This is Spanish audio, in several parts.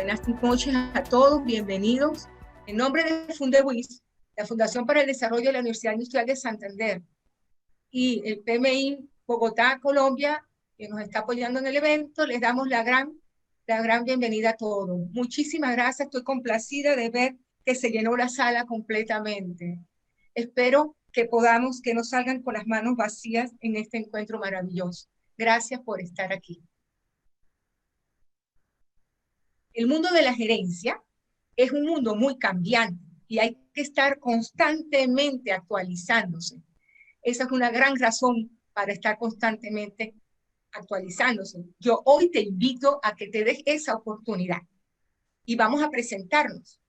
Buenas noches a todos, bienvenidos. En nombre de Fundewis, la Fundación para el Desarrollo de la Universidad Industrial de Santander y el PMI Bogotá, Colombia, que nos está apoyando en el evento, les damos la gran bienvenida a todos. Muchísimas gracias, estoy complacida de ver que se llenó la sala completamente. Espero que no salgan con las manos vacías en este encuentro maravilloso. Gracias por estar aquí. El mundo de la gerencia es un mundo muy cambiante y hay que estar constantemente actualizándose. Esa es una gran razón para estar constantemente actualizándose. Yo hoy te invito a que te des esa oportunidad y vamos a presentarnos.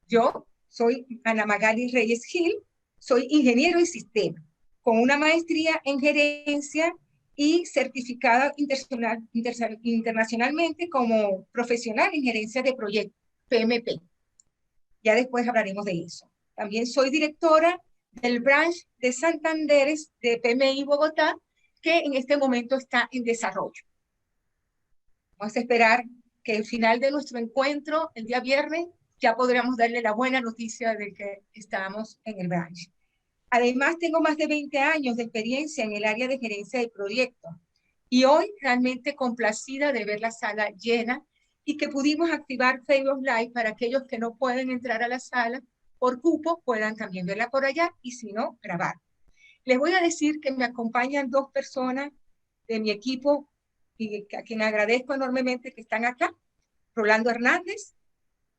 Yo soy Ana Magali Reyes Gil, soy ingeniero en sistemas, con una maestría en gerencia y certificada internacionalmente como profesional en gerencia de proyectos, PMP. Ya después hablaremos de eso. También soy directora del branch de Santanderes de PMI Bogotá, que en este momento está en desarrollo. Vamos a esperar que al final de nuestro encuentro, el día viernes, ya podremos darle la buena noticia de que estamos en el branch. Además, tengo más de 20 años de experiencia en el área de gerencia de proyectos y hoy realmente complacida de ver la sala llena y que pudimos activar Facebook Live para aquellos que no pueden entrar a la sala por cupo, puedan también verla por allá y si no, grabar. Les voy a decir que me acompañan dos personas de mi equipo y a quien agradezco enormemente que están acá. Rolando Hernández,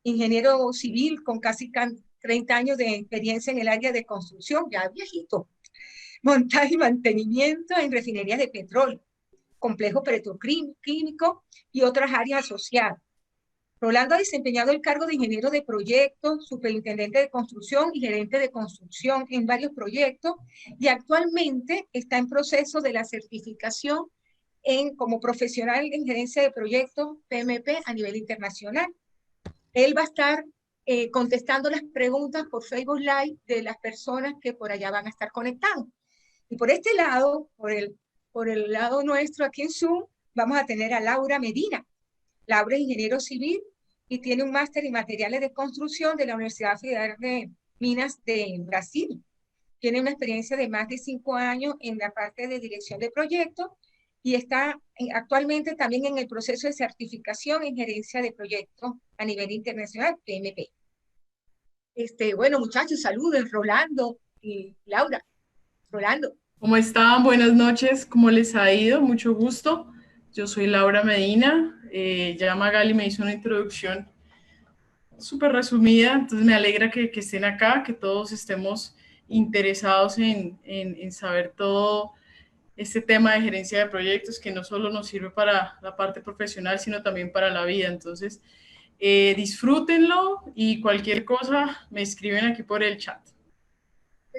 ingeniero civil con casi 30 años de experiencia en el área de construcción, ya viejito, montaje y mantenimiento en refinerías de petróleo, complejo petroquímico y otras áreas asociadas. Rolando ha desempeñado el cargo de ingeniero de proyectos, superintendente de construcción y gerente de construcción en varios proyectos y actualmente está en proceso de la certificación como profesional en gerencia de proyectos PMP a nivel internacional. Él va a estar contestando las preguntas por Facebook Live de las personas que por allá van a estar conectados. Y por este lado, por el lado nuestro aquí en Zoom, vamos a tener a Laura Medina. Laura es ingeniero civil y tiene un máster en materiales de construcción de la Universidad Federal de Minas de Brasil. Tiene una experiencia de más de 5 años en la parte de dirección de proyectos y está actualmente también en el proceso de certificación en gerencia de proyectos a nivel internacional, PMP. Bueno, muchachos, saluden, Rolando y Laura. Rolando. ¿Cómo están? Buenas noches, ¿cómo les ha ido? Mucho gusto. Yo soy Laura Medina. Ya Magali me hizo una introducción súper resumida, entonces me alegra que estén acá, que todos estemos interesados en saber todo este tema de gerencia de proyectos, que no solo nos sirve para la parte profesional, sino también para la vida. Entonces, disfrútenlo y cualquier cosa me escriben aquí por el chat.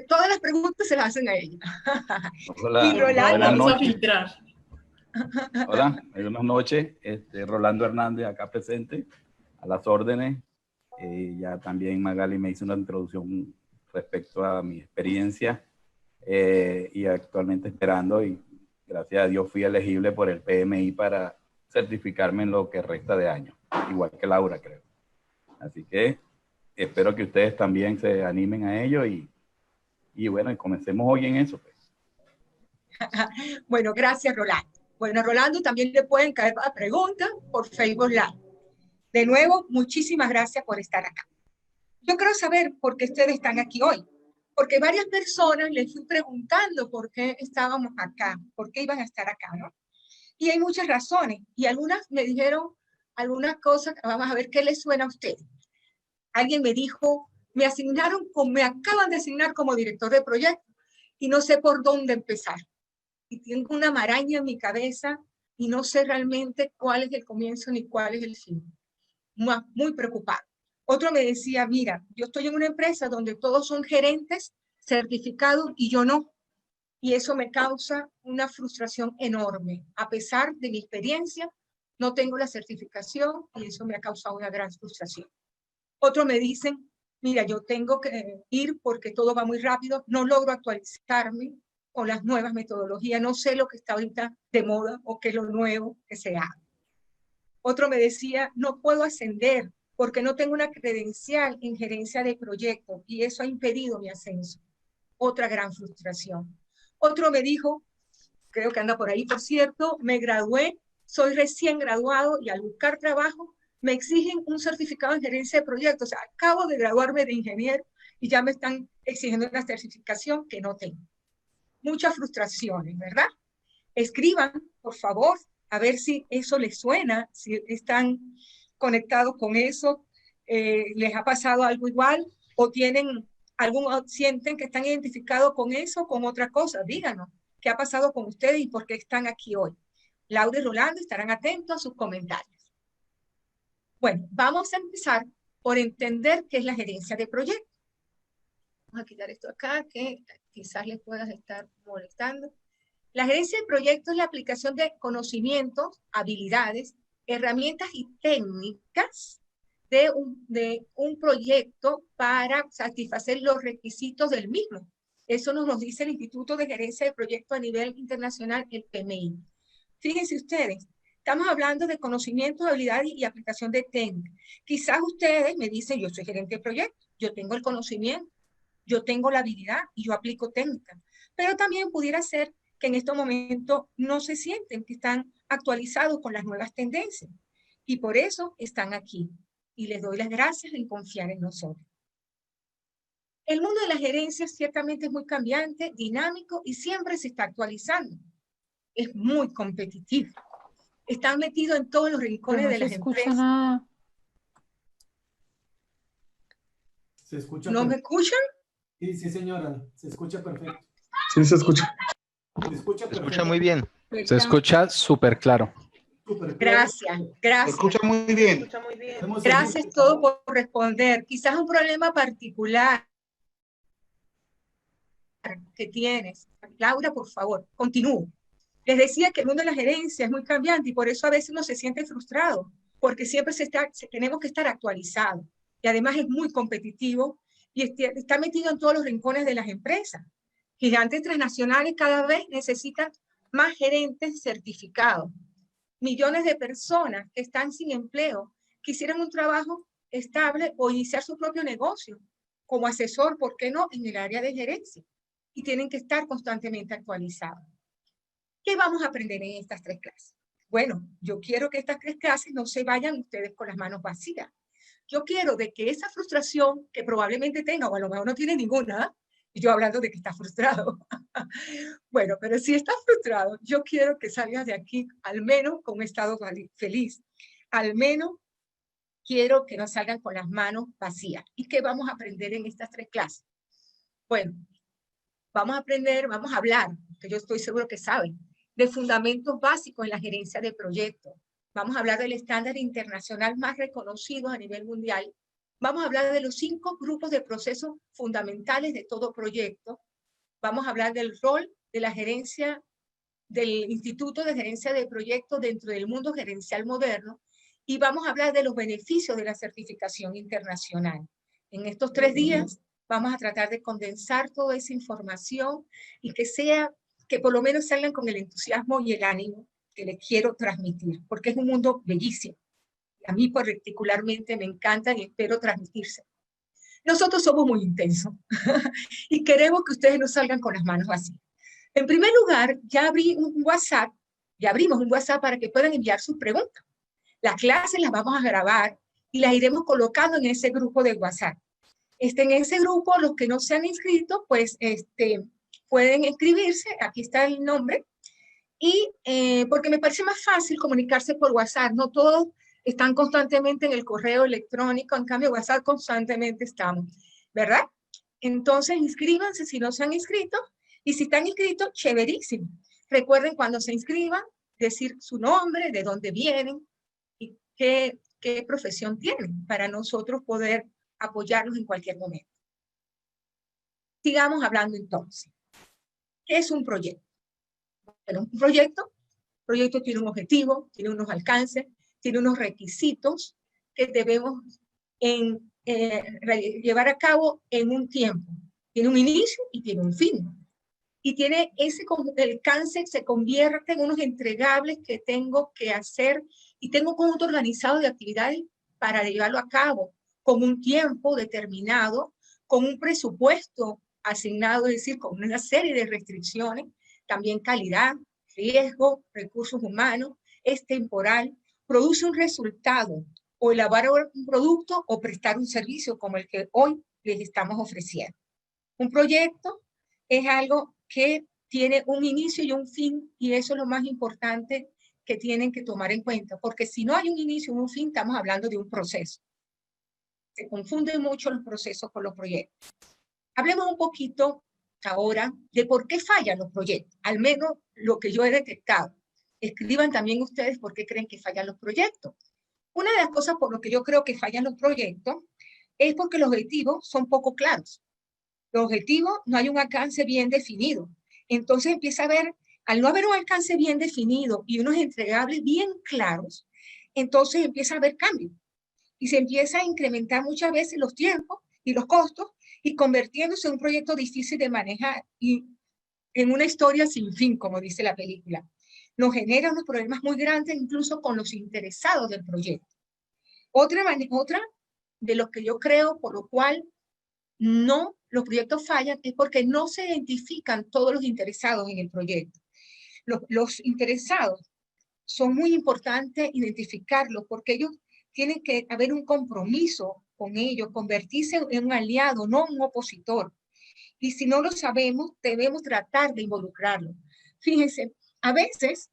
Todas las preguntas se las hacen a ella. Hola, y Rolando, vamos a filtrar. Hola, buenas noches. Rolando Hernández acá presente, a las órdenes. Ya también Magali me hizo una introducción respecto a mi experiencia y actualmente esperando, y gracias a Dios fui elegible por el PMI para certificarme en lo que resta de año, igual que Laura, creo. Así que espero que ustedes también se animen a ello y bueno, comencemos hoy en eso. Pues. Bueno, gracias, Rolando. Bueno, Rolando, también le pueden caer preguntas por Facebook Live. De nuevo, muchísimas gracias por estar acá. Yo quiero saber por qué ustedes están aquí hoy, porque varias personas les fui preguntando por qué estábamos acá, por qué iban a estar acá, ¿no? Y hay muchas razones, y algunas me dijeron algunas cosas, vamos a ver qué les suena a ustedes. Alguien me dijo, me acaban de asignar como director de proyecto y no sé por dónde empezar. Y tengo una maraña en mi cabeza y no sé realmente cuál es el comienzo ni cuál es el fin. Muy preocupado. Otro me decía, mira, yo estoy en una empresa donde todos son gerentes certificados y yo no. Y eso me causa una frustración enorme. A pesar de mi experiencia, no tengo la certificación y eso me ha causado una gran frustración. Otros me dicen, mira, yo tengo que ir porque todo va muy rápido, no logro actualizarme con las nuevas metodologías, no sé lo que está ahorita de moda o qué es lo nuevo que se haga. Otro me decía, no puedo ascender porque no tengo una credencial en gerencia de proyectos y eso ha impedido mi ascenso. Otra gran frustración. Otro me dijo, creo que anda por ahí, por cierto, me gradué, soy recién graduado y al buscar trabajo me exigen un certificado en gerencia de proyectos. O sea, acabo de graduarme de ingeniero y ya me están exigiendo una certificación que no tengo. Muchas frustraciones, ¿verdad? Escriban, por favor, a ver si eso les suena, si están conectados con eso, les ha pasado algo igual o tienen sienten que están identificados con eso, con otra cosa. Díganos qué ha pasado con ustedes y por qué están aquí hoy. Laura y Rolando estarán atentos a sus comentarios. Bueno, vamos a empezar por entender qué es la gerencia de proyectos. Vamos a quitar esto acá, que quizás les pueda estar molestando. La gerencia de proyectos es la aplicación de conocimientos, habilidades, herramientas y técnicas de un proyecto para satisfacer los requisitos del mismo. Eso nos lo dice el Instituto de Gerencia de Proyectos a nivel internacional, el PMI. Fíjense ustedes, estamos hablando de conocimientos, habilidades y aplicación de técnicas. Quizás ustedes me dicen, yo soy gerente de proyectos, yo tengo el conocimiento, yo tengo la habilidad y yo aplico técnicas. Pero también pudiera ser que en este momento no se sienten que están actualizados con las nuevas tendencias. Y por eso están aquí. Y les doy las gracias en confiar en nosotros. El mundo de la gerencia ciertamente es muy cambiante, dinámico y siempre se está actualizando. Es muy competitivo. Están metidos en todos los rincones de las empresas. Nada. ¿Se escucha? ¿No me escuchan? Sí, sí, señora. Se escucha perfecto. Sí, se escucha. Se escucha perfecto. Se escucha muy bien. Se escucha súper claro. Súper claro. Gracias, gracias. Se escucha muy bien. Gracias todo por responder. Quizás un problema particular que tienes. Laura, por favor, continúo. Les decía que el mundo de la gerencia es muy cambiante y por eso a veces uno se siente frustrado, porque siempre tenemos que estar actualizados. Y además es muy competitivo y está metido en todos los rincones de las empresas. Gigantes transnacionales cada vez necesitan más gerentes certificados. Millones de personas que están sin empleo quisieran un trabajo estable o iniciar su propio negocio como asesor, ¿por qué no?, en el área de gerencia. Y tienen que estar constantemente actualizados. ¿Qué vamos a aprender en estas 3 clases? Bueno, yo quiero que estas 3 clases no se vayan ustedes con las manos vacías. Yo quiero de que esa frustración que probablemente tenga, o a lo mejor no tiene ninguna, y yo hablando de que está frustrado. Bueno, pero si estás frustrado, yo quiero que salgas de aquí al menos con un estado feliz. Al menos quiero que no salgan con las manos vacías. ¿Y qué vamos a aprender en estas 3 clases? Bueno, vamos a hablar, que yo estoy seguro que saben, de fundamentos básicos en la gerencia de proyectos. Vamos a hablar del estándar internacional más reconocido a nivel mundial. Vamos a hablar de los 5 grupos de procesos fundamentales de todo proyecto. Vamos a hablar del rol de la gerencia, del Instituto de Gerencia de Proyectos dentro del mundo gerencial moderno. Y vamos a hablar de los beneficios de la certificación internacional. En estos 3 días vamos a tratar de condensar toda esa información y que por lo menos salgan con el entusiasmo y el ánimo que les quiero transmitir, porque es un mundo bellísimo. A mí particularmente me encanta y espero transmitirse. Nosotros somos muy intensos y queremos que ustedes no salgan con las manos vacías. En primer lugar, ya abrimos un WhatsApp para que puedan enviar sus preguntas. Las clases las vamos a grabar y las iremos colocando en ese grupo de WhatsApp. En ese grupo, los que no se han inscrito, pues pueden inscribirse, aquí está el nombre, y porque me parece más fácil comunicarse por WhatsApp, no todos están constantemente en el correo electrónico, en cambio WhatsApp constantemente estamos, ¿verdad? Entonces inscríbanse si no se han inscrito, y si están inscritos, chéverísimo. Recuerden cuando se inscriban, decir su nombre, de dónde vienen, y qué profesión tienen, para nosotros poder apoyarlos en cualquier momento. Sigamos hablando entonces. ¿Qué es un proyecto? Bueno, un proyecto tiene un objetivo, tiene unos alcances, tiene unos requisitos que debemos llevar a cabo en un tiempo. Tiene un inicio y tiene un fin. Y tiene ese alcance, se convierte en unos entregables que tengo que hacer y tengo un conjunto organizado de actividades para llevarlo a cabo con un tiempo determinado, con un presupuesto asignado, es decir, con una serie de restricciones, también calidad, riesgo, recursos humanos, es temporal, produce un resultado, o elaborar un producto o prestar un servicio como el que hoy les estamos ofreciendo. Un proyecto es algo que tiene un inicio y un fin, y eso es lo más importante que tienen que tomar en cuenta, porque si no hay un inicio y un fin, estamos hablando de un proceso. Se confunden mucho los procesos con los proyectos. Hablemos un poquito ahora de por qué fallan los proyectos, al menos lo que yo he detectado. Escriban también ustedes por qué creen que fallan los proyectos. Una de las cosas por lo que yo creo que fallan los proyectos es porque los objetivos son poco claros. Los objetivos no hay un alcance bien definido. Entonces empieza a haber, al no haber un alcance bien definido y unos entregables bien claros, entonces empieza a haber cambios. Y se empieza a incrementar muchas veces los tiempos y los costos y convirtiéndose en un proyecto difícil de manejar y en una historia sin fin, como dice la película. Nos genera unos problemas muy grandes incluso con los interesados del proyecto. Otra de lo que yo creo por lo cual no los proyectos fallan es porque no se identifican todos los interesados en el proyecto. Los interesados son muy importantes identificarlos porque ellos tienen que haber un compromiso con ellos, convertirse en un aliado, no un opositor. Y si no lo sabemos, debemos tratar de involucrarlos. Fíjense, a veces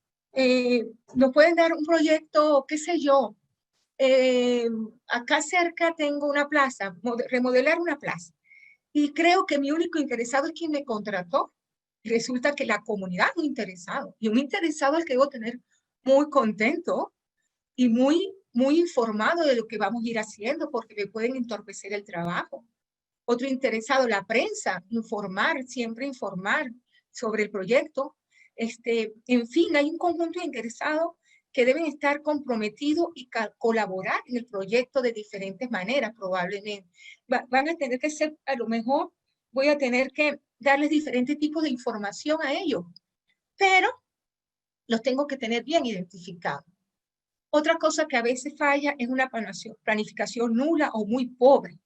nos pueden dar un proyecto, qué sé yo, acá cerca tengo una plaza, remodelar una plaza. Y creo que mi único interesado es quien me contrató. Resulta que la comunidad es un interesado. Y un interesado es que debo tener muy contento y muy informado de lo que vamos a ir haciendo porque me pueden entorpecer el trabajo. Otro interesado, la prensa, siempre informar sobre el proyecto. En fin, hay un conjunto de interesados que deben estar comprometidos y colaborar en el proyecto de diferentes maneras, probablemente. Van a tener que ser, a lo mejor, voy a tener que darles diferentes tipos de información a ellos, pero los tengo que tener bien identificados. Otra cosa que a veces falla es una planificación nula o muy pobre.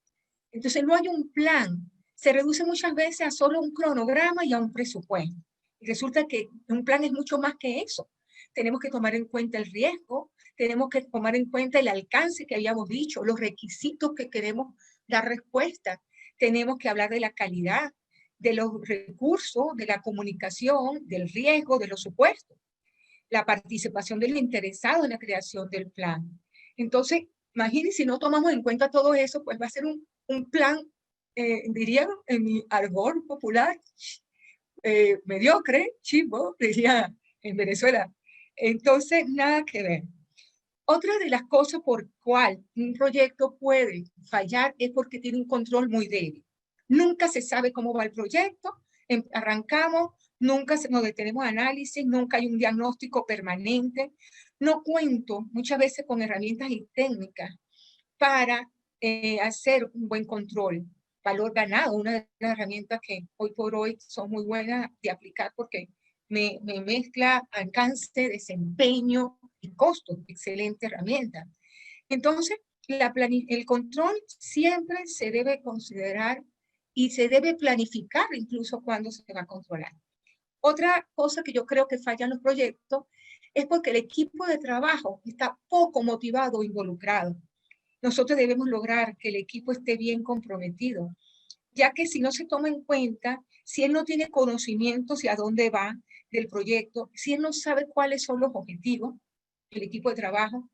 Entonces no hay un plan. Se reduce muchas veces a solo un cronograma y a un presupuesto. Y resulta que un plan es mucho más que eso. Tenemos que tomar en cuenta el riesgo, tenemos que tomar en cuenta el alcance que habíamos dicho, los requisitos que queremos dar respuesta. Tenemos que hablar de la calidad, de los recursos, de la comunicación, del riesgo, de los supuestos, la participación del interesado en la creación del plan. Entonces, imagínense, si no tomamos en cuenta todo eso, pues va a ser un plan, diría en mi argot popular, mediocre, chivo, diría en Venezuela. Entonces, nada que ver. Otra de las cosas por cual un proyecto puede fallar es porque tiene un control muy débil. Nunca se sabe cómo va el proyecto, arrancamos, nunca nos detenemos a análisis, nunca hay un diagnóstico permanente. No cuento muchas veces con herramientas y técnicas para hacer un buen control. Valor ganado, una de las herramientas que hoy por hoy son muy buenas de aplicar porque me mezcla alcance, desempeño y costo. Excelente herramienta. Entonces, el control siempre se debe considerar y se debe planificar incluso cuando se va a controlar. Otra cosa que yo creo que fallan los proyectos es porque el equipo de trabajo está poco motivado o involucrado. Nosotros debemos lograr que el equipo esté bien comprometido, ya que si no se toma en cuenta, si él no tiene conocimiento hacia dónde va del proyecto, si él no sabe cuáles son los objetivos del equipo de trabajo,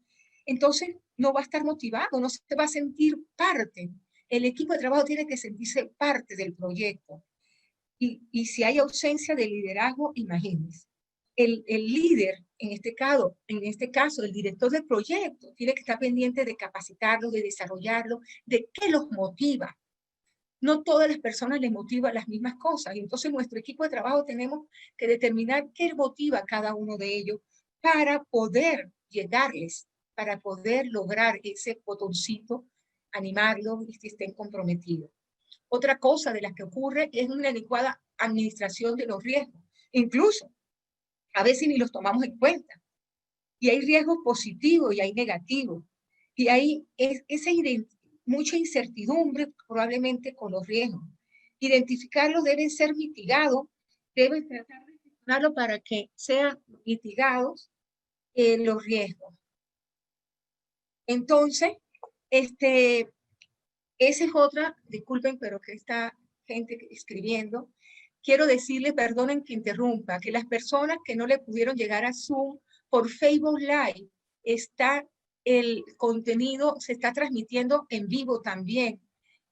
entonces no va a estar motivado, no se va a sentir parte. El equipo de trabajo tiene que sentirse parte del proyecto. Y si hay ausencia de liderazgo, imagínense. El líder, en este caso, el director del proyecto, tiene que estar pendiente de capacitarlo, de desarrollarlo, de qué los motiva. No todas las personas les motivan las mismas cosas. Y entonces nuestro equipo de trabajo tenemos que determinar qué motiva a cada uno de ellos para poder llegarles, para poder lograr ese botoncito, animarlos y que estén comprometidos. Otra cosa de las que ocurre es una adecuada administración de los riesgos. Incluso, a veces ni los tomamos en cuenta. Y hay riesgos positivos y hay negativos. Y hay mucha incertidumbre probablemente con los riesgos. Identificarlos deben ser mitigados, deben tratar de gestionarlo para que sean mitigados los riesgos. Entonces, esa es otra, disculpen, pero que está gente escribiendo. Quiero decirle, perdonen que interrumpa, que las personas que no le pudieron llegar a Zoom, por Facebook Live, el contenido se está transmitiendo en vivo también.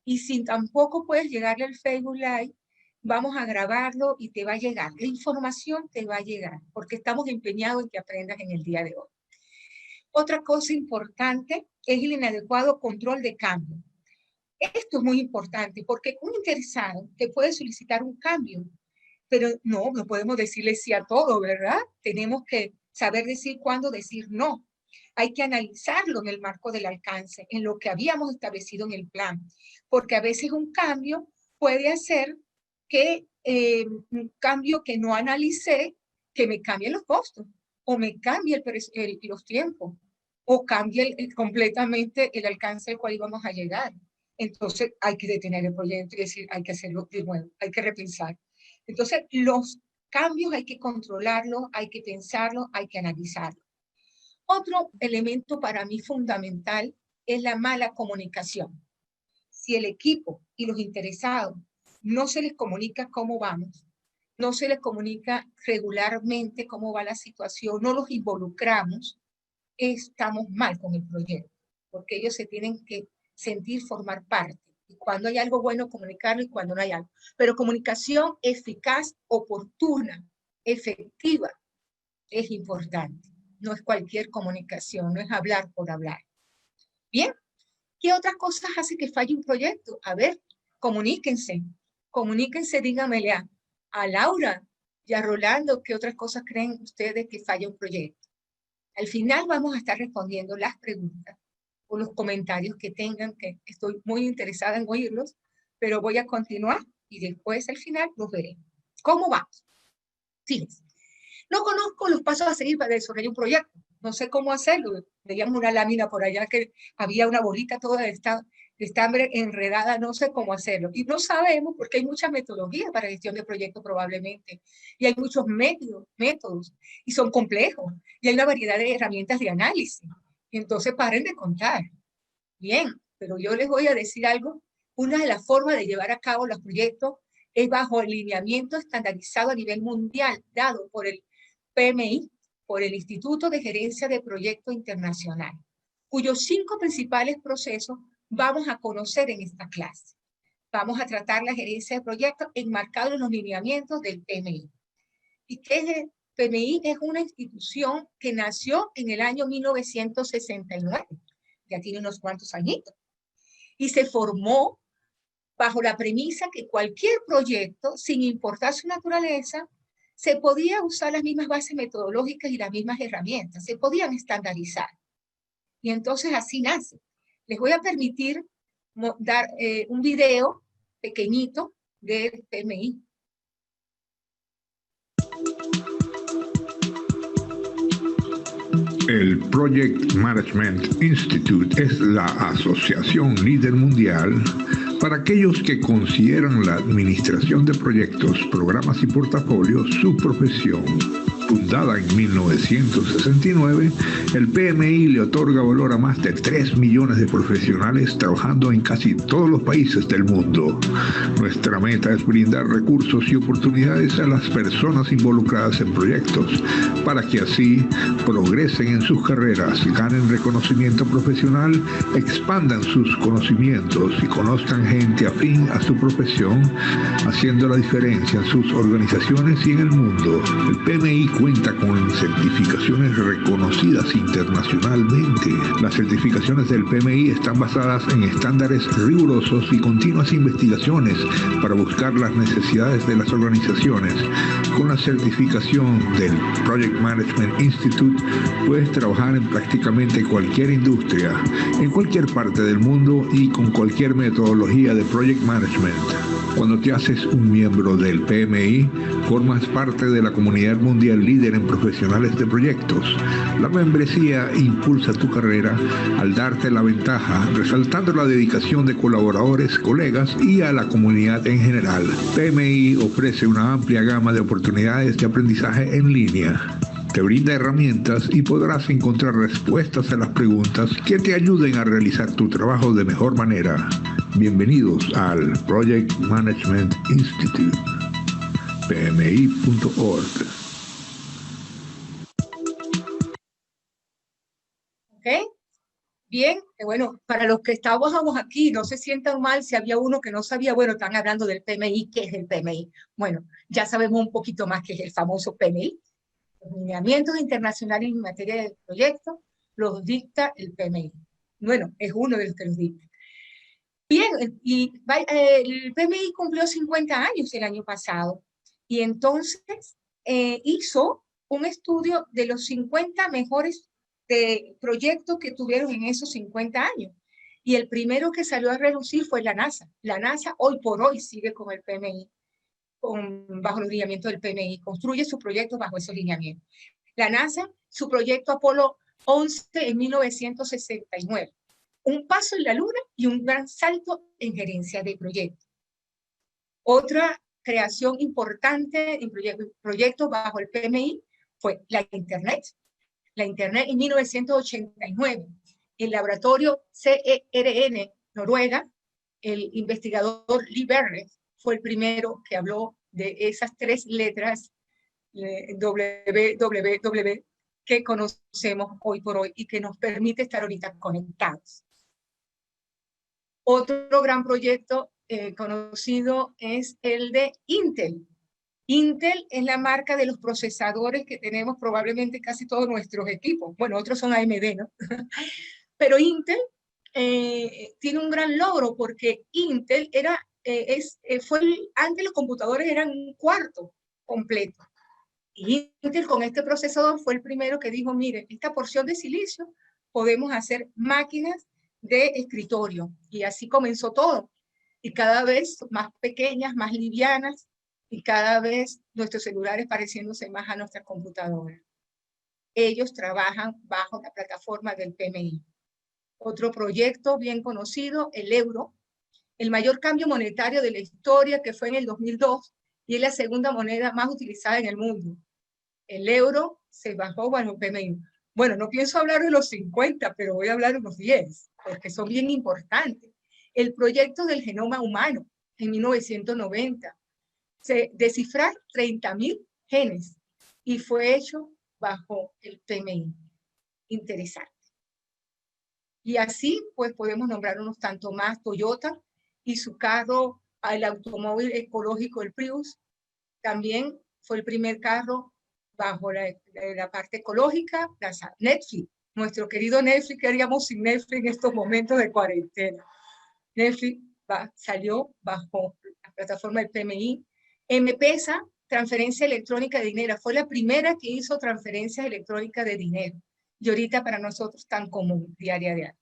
Y si tampoco puedes llegarle al Facebook Live, vamos a grabarlo y te va a llegar. La información te va a llegar, porque estamos empeñados en que aprendas en el día de hoy. Otra cosa importante es el inadecuado control de cambio. Esto es muy importante porque un interesado te puede solicitar un cambio, pero no podemos decirle sí a todo, ¿verdad? Tenemos que saber decir cuándo decir no. Hay que analizarlo en el marco del alcance, en lo que habíamos establecido en el plan, porque a veces un cambio puede hacer que un cambio que no analicé, que me cambie los costos, o me cambie los tiempos, o cambie completamente el alcance al cual íbamos a llegar. Entonces hay que detener el proyecto y decir, hay que hacerlo de nuevo, hay que repensar. Entonces los cambios hay que controlarlos, hay que pensarlos, hay que analizarlos. Otro elemento para mí fundamental es la mala comunicación. Si el equipo y los interesados no se les comunica cómo vamos, no se les comunica regularmente cómo va la situación, no los involucramos, estamos mal con el proyecto, porque ellos se tienen que sentir formar parte. Y cuando hay algo bueno, comunicarlo, y cuando no hay algo. Pero comunicación eficaz, oportuna, efectiva, es importante. No es cualquier comunicación, no es hablar por hablar. Bien, ¿qué otras cosas hace que falle un proyecto? A ver, comuníquense, díganmele a Laura y a Rolando, ¿qué otras cosas creen ustedes que falla un proyecto? Al final vamos a estar respondiendo las preguntas o los comentarios que tengan, que estoy muy interesada en oírlos, pero voy a continuar y después al final los veré. ¿Cómo vamos? Fíjense. No conozco los pasos a seguir para desarrollar un proyecto. No sé cómo hacerlo. Veíamos una lámina por allá que había una bolita toda de estambre enredada. No sé cómo hacerlo. Y no sabemos porque hay muchas metodologías para gestión de proyectos probablemente. Y hay muchos métodos. Y son complejos. Y hay una variedad de herramientas de análisis. Entonces paren de contar. Bien, pero yo les voy a decir algo. Una de las formas de llevar a cabo los proyectos es bajo el lineamiento estandarizado a nivel mundial dado por el PMI, por el Instituto de Gerencia de Proyectos Internacional, cuyos 5 principales procesos vamos a conocer en esta clase. Vamos a tratar la gerencia de proyectos enmarcados en los lineamientos del PMI. ¿Y qué es el PMI? Es una institución que nació en el año 1969, ya tiene unos cuantos añitos, y se formó bajo la premisa que cualquier proyecto, sin importar su naturaleza, se podía usar las mismas bases metodológicas y las mismas herramientas, se podían estandarizar. Y entonces así nace. Les voy a permitir dar un video pequeñito del PMI. El Project Management Institute es la asociación líder mundial para aquellos que consideran la administración de proyectos, programas y portafolios su profesión. Fundada en 1969, el PMI le otorga valor a más de 3 millones de profesionales trabajando en casi todos los países del mundo. Nuestra meta es brindar recursos y oportunidades a las personas involucradas en proyectos para que así progresen en sus carreras, ganen reconocimiento profesional, expandan sus conocimientos y conozcan gente afín a su profesión, haciendo la diferencia en sus organizaciones y en el mundo. El PMI cuenta con certificaciones reconocidas internacionalmente. Las certificaciones del PMI están basadas en estándares rigurosos y continuas investigaciones para buscar las necesidades de las organizaciones. Con la certificación del Project Management Institute puedes trabajar en prácticamente cualquier industria, en cualquier parte del mundo y con cualquier metodología de Project Management. Cuando te haces un miembro del PMI, formas parte de la comunidad mundial líder en profesionales de proyectos. La membresía impulsa tu carrera al darte la ventaja, resaltando la dedicación de colaboradores, colegas y a la comunidad en general. PMI ofrece una amplia gama de oportunidades de aprendizaje en línea. Te brinda herramientas y podrás encontrar respuestas a las preguntas que te ayuden a realizar tu trabajo de mejor manera. Bienvenidos al Project Management Institute, pmi.org. ¿Ok? Bien, bueno, para los que estábamos aquí, no se sientan mal si había uno que no sabía, bueno, están hablando del PMI, ¿qué es el PMI? Bueno, ya sabemos un poquito más qué es el famoso PMI. Los lineamientos internacionales en materia de proyectos los dicta el PMI. Bueno, es uno de los que los dicta. Bien, y el PMI cumplió 50 años el año pasado, y entonces hizo un estudio de los 50 mejores proyectos que tuvieron en esos 50 años. Y el primero que salió a relucir fue la NASA. La NASA hoy por hoy sigue con el PMI, bajo los lineamientos del PMI, construye sus proyectos bajo esos lineamientos. La NASA, su proyecto Apolo 11 en 1969. Un paso en la luna y un gran salto en gerencia de proyectos. Otra creación importante en proyectos bajo el PMI fue la Internet. La Internet en 1989. El laboratorio CERN, Noruega, el investigador Lee Berners fue el primero que habló de esas tres letras www que conocemos hoy por hoy y que nos permite estar ahorita conectados. Otro gran proyecto conocido es el de Intel. Intel es la marca de los procesadores que tenemos probablemente casi todos nuestros equipos. Bueno, otros son AMD, ¿no? Pero Intel tiene un gran logro porque Intel era, antes los computadores eran un cuarto completo. Y Intel con este procesador fue el primero que dijo, mire, esta porción de silicio podemos hacer máquinas de escritorio. Y así comenzó todo. Y cada vez más pequeñas, más livianas, y cada vez nuestros celulares pareciéndose más a nuestras computadoras. Ellos trabajan bajo la plataforma del PMI. Otro proyecto bien conocido, el euro, el mayor cambio monetario de la historia que fue en el 2002 y es la segunda moneda más utilizada en el mundo. El euro se bajó bajo el PMI. Bueno, no pienso hablar de los 50, pero voy a hablar de los 10, porque son bien importantes. El proyecto del genoma humano en 1990. Descifrar 30.000 genes y fue hecho bajo el PMI. Interesante. Y así, pues, podemos nombrar unos tanto más. Toyota y su carro, el automóvil ecológico, el Prius, también fue el primer carro bajo la parte ecológica. Netflix, nuestro querido Netflix, que haríamos sin Netflix en estos momentos de cuarentena. Netflix salió bajo la plataforma del PMI. M-Pesa, transferencia electrónica de dinero, fue la primera que hizo transferencias electrónicas de dinero. Y ahorita para nosotros tan común, diaria a diaria.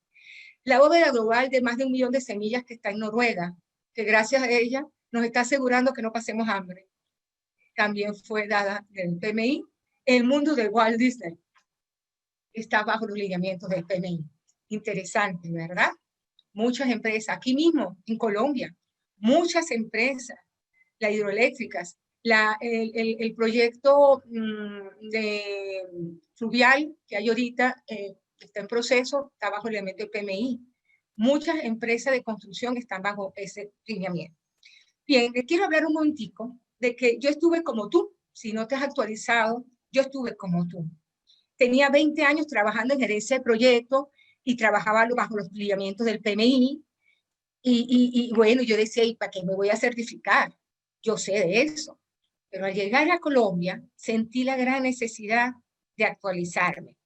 La bóveda global de más de 1 millón de semillas que está en Noruega, que gracias a ella nos está asegurando que no pasemos hambre. También fue dada del PMI. El mundo de Walt Disney está bajo los lineamientos del PMI. Interesante, ¿verdad? Muchas empresas, aquí mismo, en Colombia, muchas empresas, las hidroeléctricas, el proyecto de fluvial que hay ahorita, está en proceso, está bajo el elemento del PMI. Muchas empresas de construcción están bajo ese lineamiento. Bien, les quiero hablar un momentico de que yo estuve como tú. Si no te has actualizado, yo estuve como tú. Tenía 20 años trabajando en gerencia de proyectos y trabajaba bajo los lineamientos del PMI. Y bueno, yo decía, ¿y para qué me voy a certificar? Yo sé de eso. Pero al llegar a Colombia, sentí la gran necesidad de actualizarme.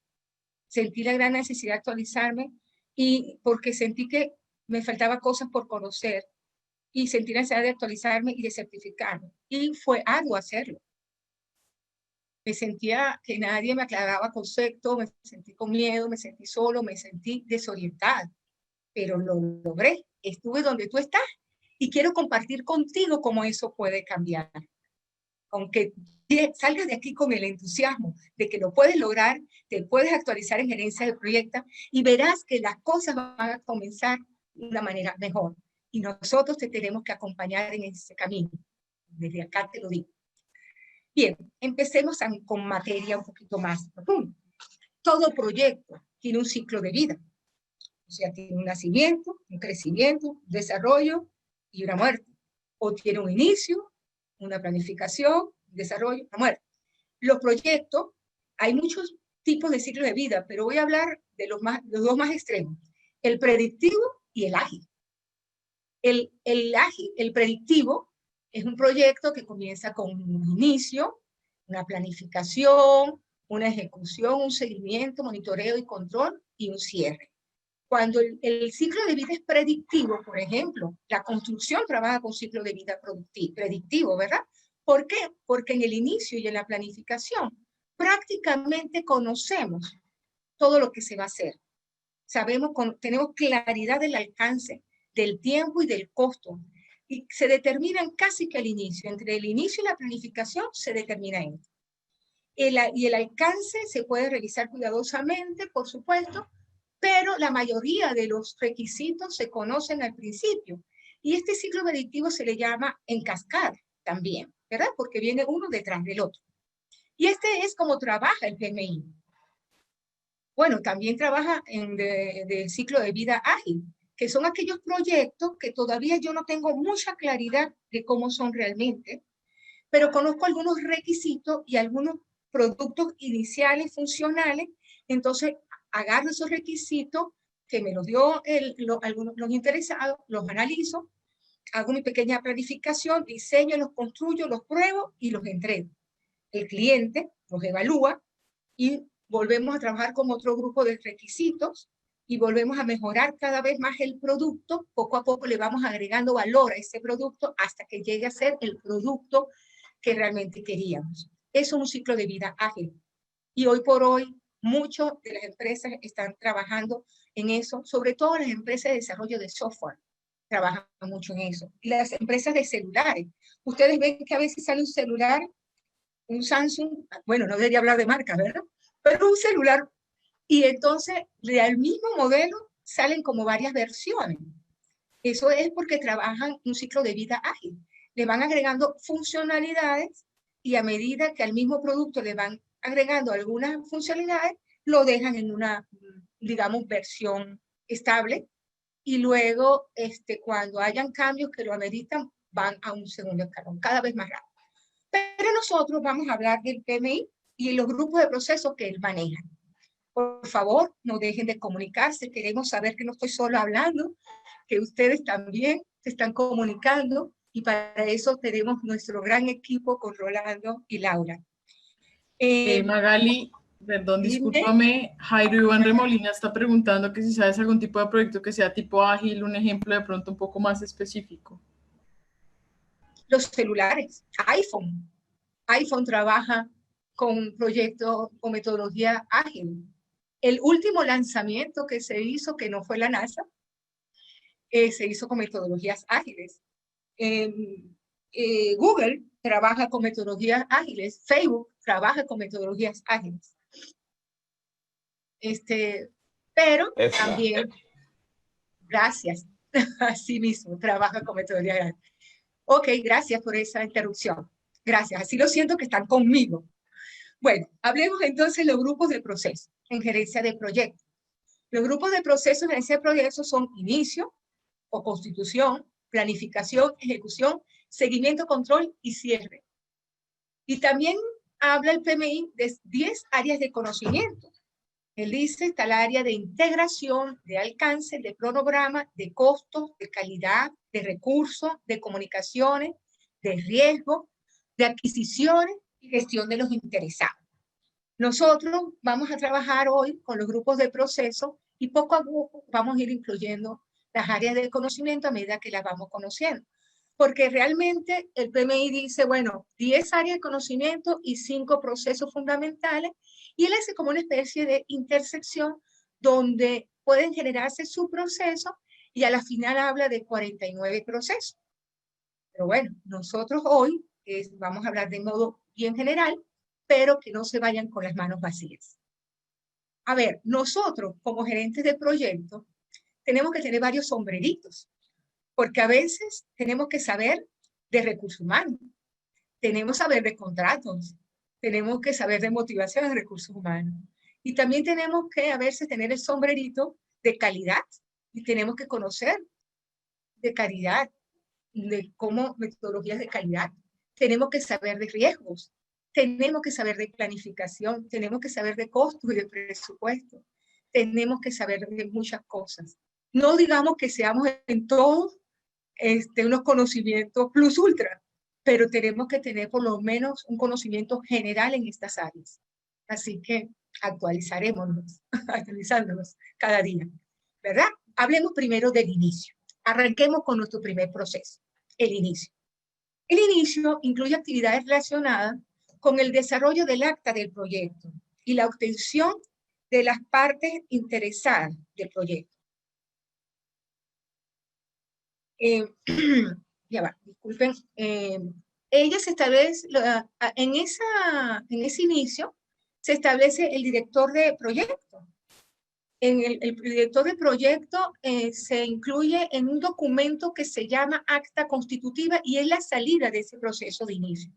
Sentí la gran necesidad de actualizarme y porque sentí que me faltaba cosas por conocer y sentí la necesidad de actualizarme y de certificarme. Y fue arduo hacerlo. Me sentía que nadie me aclaraba conceptos, me sentí con miedo, me sentí solo, me sentí desorientada. Pero lo logré. Estuve donde tú estás y quiero compartir contigo cómo eso puede cambiar. aunque salgas de aquí con el entusiasmo de que lo puedes lograr, te puedes actualizar en gerencia de proyectos y verás que las cosas van a comenzar de una manera mejor. Y nosotros te tenemos que acompañar en ese camino. Desde acá te lo digo. Bien, empecemos con materia un poquito más profunda. Todo proyecto tiene un ciclo de vida. O sea, tiene un nacimiento, un crecimiento, un desarrollo y una muerte. O tiene un inicio, una planificación, un desarrollo, una muerte. Los proyectos, hay muchos tipos de ciclos de vida, pero voy a hablar de los dos más extremos. El predictivo y el ágil. El predictivo es un proyecto que comienza con un inicio, una planificación, una ejecución, un seguimiento, monitoreo y control y un cierre. Cuando el ciclo de vida es predictivo, por ejemplo, la construcción trabaja con ciclo de vida predictivo, ¿verdad? ¿Por qué? Porque en el inicio y en la planificación prácticamente conocemos todo lo que se va a hacer. Sabemos, tenemos claridad del alcance, del tiempo y del costo. Y se determinan casi que al inicio. Entre el inicio y la planificación se determina esto. Y el alcance se puede revisar cuidadosamente, por supuesto, pero la mayoría de los requisitos se conocen al principio. Y este ciclo predictivo se le llama en cascada también, ¿verdad? Porque viene uno detrás del otro. Y este es como trabaja el PMI. Bueno, también trabaja de ciclo de vida ágil, que son aquellos proyectos que todavía yo no tengo mucha claridad de cómo son realmente, pero conozco algunos requisitos y algunos productos iniciales funcionales, entonces agarro esos requisitos que me los dio algunos los interesados, los analizo, hago mi pequeña planificación, diseño, los construyo, los pruebo y los entrego. El cliente los evalúa y volvemos a trabajar con otro grupo de requisitos y volvemos a mejorar cada vez más el producto. Poco a poco le vamos agregando valor a ese producto hasta que llegue a ser el producto que realmente queríamos. Eso es un ciclo de vida ágil. Y hoy por hoy, muchas de las empresas están trabajando en eso, sobre todo las empresas de desarrollo de software trabajan mucho en eso. Y las empresas de celulares. Ustedes ven que a veces sale un celular, un Samsung, bueno, no debería hablar de marcas, ¿verdad? Pero un celular, y entonces del mismo modelo salen como varias versiones. Eso es porque trabajan un ciclo de vida ágil. Le van agregando funcionalidades y a medida que al mismo producto le van agregando algunas funcionalidades, lo dejan en una, digamos, versión estable y luego cuando hayan cambios que lo ameritan, van a un segundo escalón, cada vez más rápido. Pero nosotros vamos a hablar del PMI y los grupos de procesos que él maneja. Por favor, no dejen de comunicarse. Queremos saber que no estoy solo hablando, que ustedes también se están comunicando y para eso tenemos nuestro gran equipo con Rolando y Laura. Magali, perdón, discúlpame, Jairo Iván Remolina está preguntando que si sabes algún tipo de proyecto que sea tipo ágil, un ejemplo de pronto un poco más específico. Los celulares, iPhone trabaja con proyectos con metodología ágil. El último lanzamiento que se hizo, que no fue la NASA, se hizo con metodologías ágiles. Google trabaja con metodologías ágiles. Facebook trabaja con metodologías ágiles. Pero también, gracias, así mismo, trabaja con metodologías ágiles. Ok, gracias por esa interrupción. Gracias, así lo siento que están conmigo. Bueno, hablemos entonces de los grupos de proceso en gerencia de proyectos. Los grupos de proceso en gerencia de proyectos son inicio o constitución, planificación, ejecución, seguimiento, control y cierre. Y también habla el PMI de 10 áreas de conocimiento. Él dice, está el área de integración, de alcance, de cronograma, de costos, de calidad, de recursos, de comunicaciones, de riesgo, de adquisiciones y gestión de los interesados. Nosotros vamos a trabajar hoy con los grupos de proceso y poco a poco vamos a ir incluyendo las áreas de conocimiento a medida que las vamos conociendo. Porque realmente el PMI dice, bueno, 10 áreas de conocimiento y 5 procesos fundamentales, y él hace como una especie de intersección donde pueden generarse subprocesos y a la final habla de 49 procesos. Pero bueno, nosotros hoy vamos a hablar de modo bien general, pero que no se vayan con las manos vacías. A ver, nosotros como gerentes de proyecto tenemos que tener varios sombreritos, porque a veces tenemos que saber de recursos humanos, tenemos que saber de contratos, tenemos que saber de motivación de recursos humanos. Y también tenemos que a veces tener el sombrerito de calidad y tenemos que conocer de calidad, de cómo metodologías de calidad. Tenemos que saber de riesgos, tenemos que saber de planificación, tenemos que saber de costos y de presupuesto, tenemos que saber de muchas cosas. No digamos que seamos en todo unos conocimientos plus ultra, pero tenemos que tener por lo menos un conocimiento general en estas áreas. Así que actualizaremos, actualizándonos cada día, ¿verdad? Hablemos primero del inicio. Arranquemos con nuestro primer proceso, el inicio. El inicio incluye actividades relacionadas con el desarrollo del acta del proyecto y la obtención de las partes interesadas del proyecto. Ya va, disculpen. Ella se establece, en ese inicio, se establece el director de proyecto. El director de proyecto se incluye en un documento que se llama acta constitutiva y es la salida de ese proceso de inicio.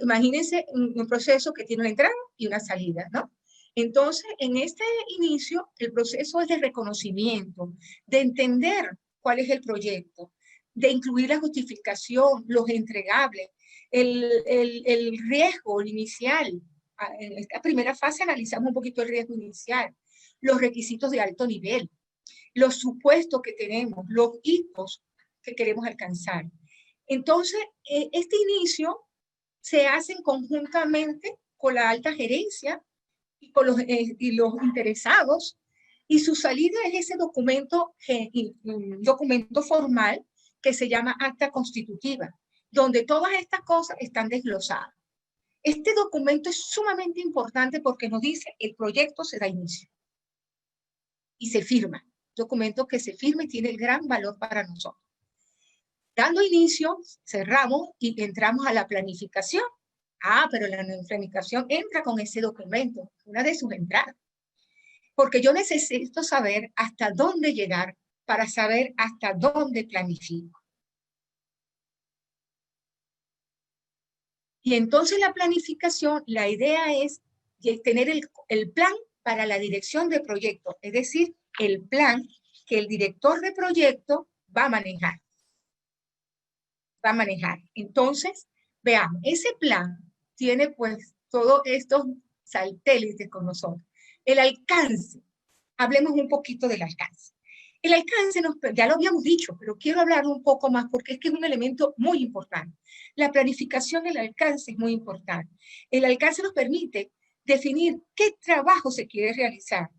Imagínense un proceso que tiene una entrada y una salida, ¿no? Entonces, en este inicio, el proceso es de reconocimiento, de entender cuál es el proyecto, de incluir la justificación, los entregables, el riesgo inicial. En esta primera fase analizamos un poquito el riesgo inicial, los requisitos de alto nivel, los supuestos que tenemos, los hitos que queremos alcanzar. Entonces, este inicio se hace conjuntamente con la alta gerencia y con los interesados, y su salida es ese documento formal que se llama acta constitutiva, donde todas estas cosas están desglosadas. Este documento es sumamente importante porque nos dice el proyecto se da inicio y se firma. Documento que se firma y tiene el gran valor para nosotros. Dando inicio, cerramos y entramos a la planificación. Pero la planificación entra con ese documento, una de sus entradas. Porque yo necesito saber hasta dónde llegar para saber hasta dónde planifico. Y entonces la planificación, la idea es tener el plan para la dirección de proyecto, es decir, el plan que el director de proyecto va a manejar. Entonces, veamos, ese plan tiene pues todos estos satélites con nosotros. El alcance, hablemos un poquito del alcance. El alcance, ya lo habíamos dicho, pero quiero hablar un poco más porque es que es un elemento muy importante. La planificación del alcance es muy importante. El alcance nos permite definir qué trabajo se quiere realizar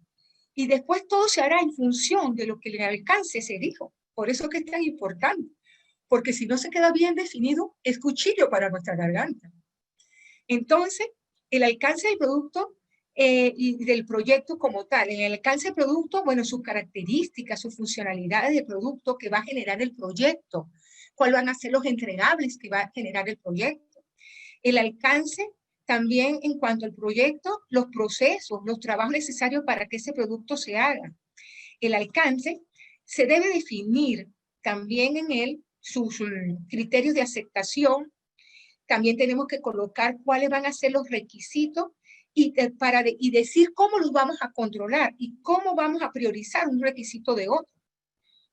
y después todo se hará en función de lo que el alcance se dijo. Por eso que es tan importante, porque si no se queda bien definido, es cuchillo para nuestra garganta. Entonces, el alcance del producto y del proyecto como tal. En el alcance del producto, bueno, sus características, sus funcionalidades de producto que va a generar el proyecto, cuáles van a ser los entregables que va a generar el proyecto. El alcance también en cuanto al proyecto, los procesos, los trabajos necesarios para que ese producto se haga. El alcance se debe definir también en él sus criterios de aceptación. También tenemos que colocar cuáles van a ser los requisitos y decir cómo los vamos a controlar y cómo vamos a priorizar un requisito de otro.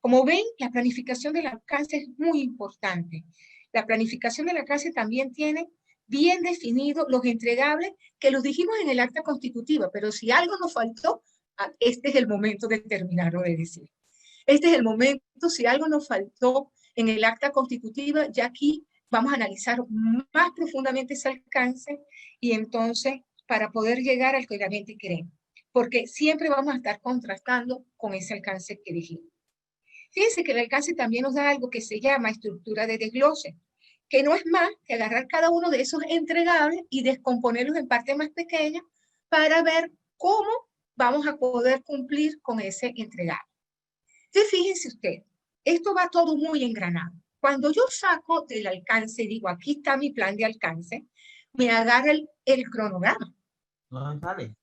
Como ven, la planificación del alcance es muy importante. La planificación del alcance también tiene bien definidos los entregables que los dijimos en el acta constitutiva, pero si algo nos faltó, este es el momento de terminarlo de decir. Este es el momento, si algo nos faltó en el acta constitutiva, ya aquí vamos a analizar más profundamente ese alcance y entonces para poder llegar al que realmente queremos. Porque siempre vamos a estar contrastando con ese alcance que dijimos. Fíjense que el alcance también nos da algo que se llama estructura de desglose, que no es más que agarrar cada uno de esos entregables y descomponerlos en partes más pequeñas para ver cómo vamos a poder cumplir con ese entregable. Entonces, fíjense ustedes, esto va todo muy engranado. Cuando yo saco del alcance, digo, aquí está mi plan de alcance, me agarra el cronograma. Ah, dale.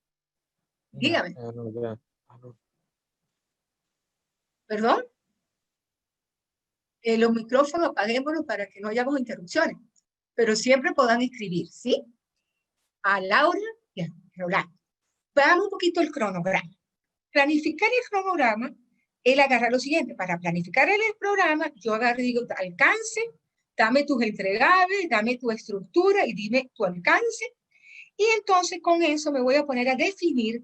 Dígame. Mira, ¿Perdón? Los micrófonos apaguémoslos para que no hayamos interrupciones, pero siempre puedan escribir, ¿sí? A Laura y a Rolando. Veamos un poquito el cronograma. Planificar el cronograma, él agarra lo siguiente, para planificar el programa, yo agarro y digo, alcance, dame tus entregables, dame tu estructura y dime tu alcance, y entonces con eso me voy a poner a definir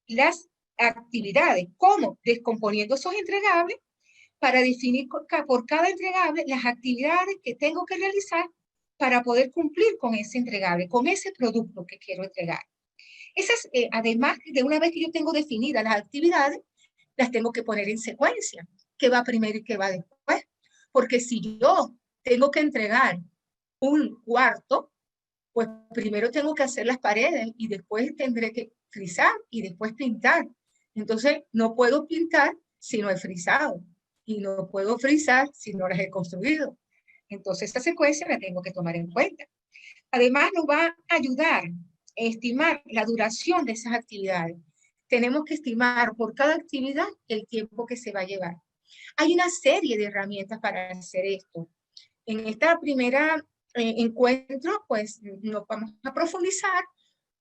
las actividades, cómo descomponiendo esos entregables, para definir por cada entregable las actividades que tengo que realizar para poder cumplir con ese entregable, con ese producto que quiero entregar. Esas, además, de una vez que yo tengo definidas las actividades, las tengo que poner en secuencia, qué va primero y qué va después. Porque si yo tengo que entregar un cuarto, pues primero tengo que hacer las paredes y después tendré que frisar y después pintar. Entonces, no puedo pintar si no he frisado y no puedo frisar si no las he construido. Entonces, esta secuencia la tengo que tomar en cuenta. Además, nos va a ayudar a estimar la duración de esas actividades. Tenemos que estimar por cada actividad el tiempo que se va a llevar. Hay una serie de herramientas para hacer esto. En esta primera encuentro, pues no vamos a profundizar,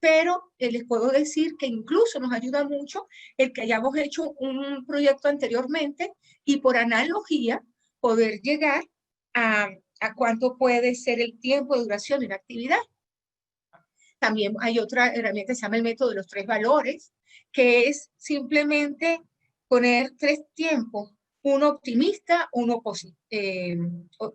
pero les puedo decir que incluso nos ayuda mucho el que hayamos hecho un proyecto anteriormente y por analogía poder llegar a cuánto puede ser el tiempo de duración de una actividad. También hay otra herramienta que se llama el método de los 3 valores, que es simplemente poner 3 tiempos, uno optimista, uno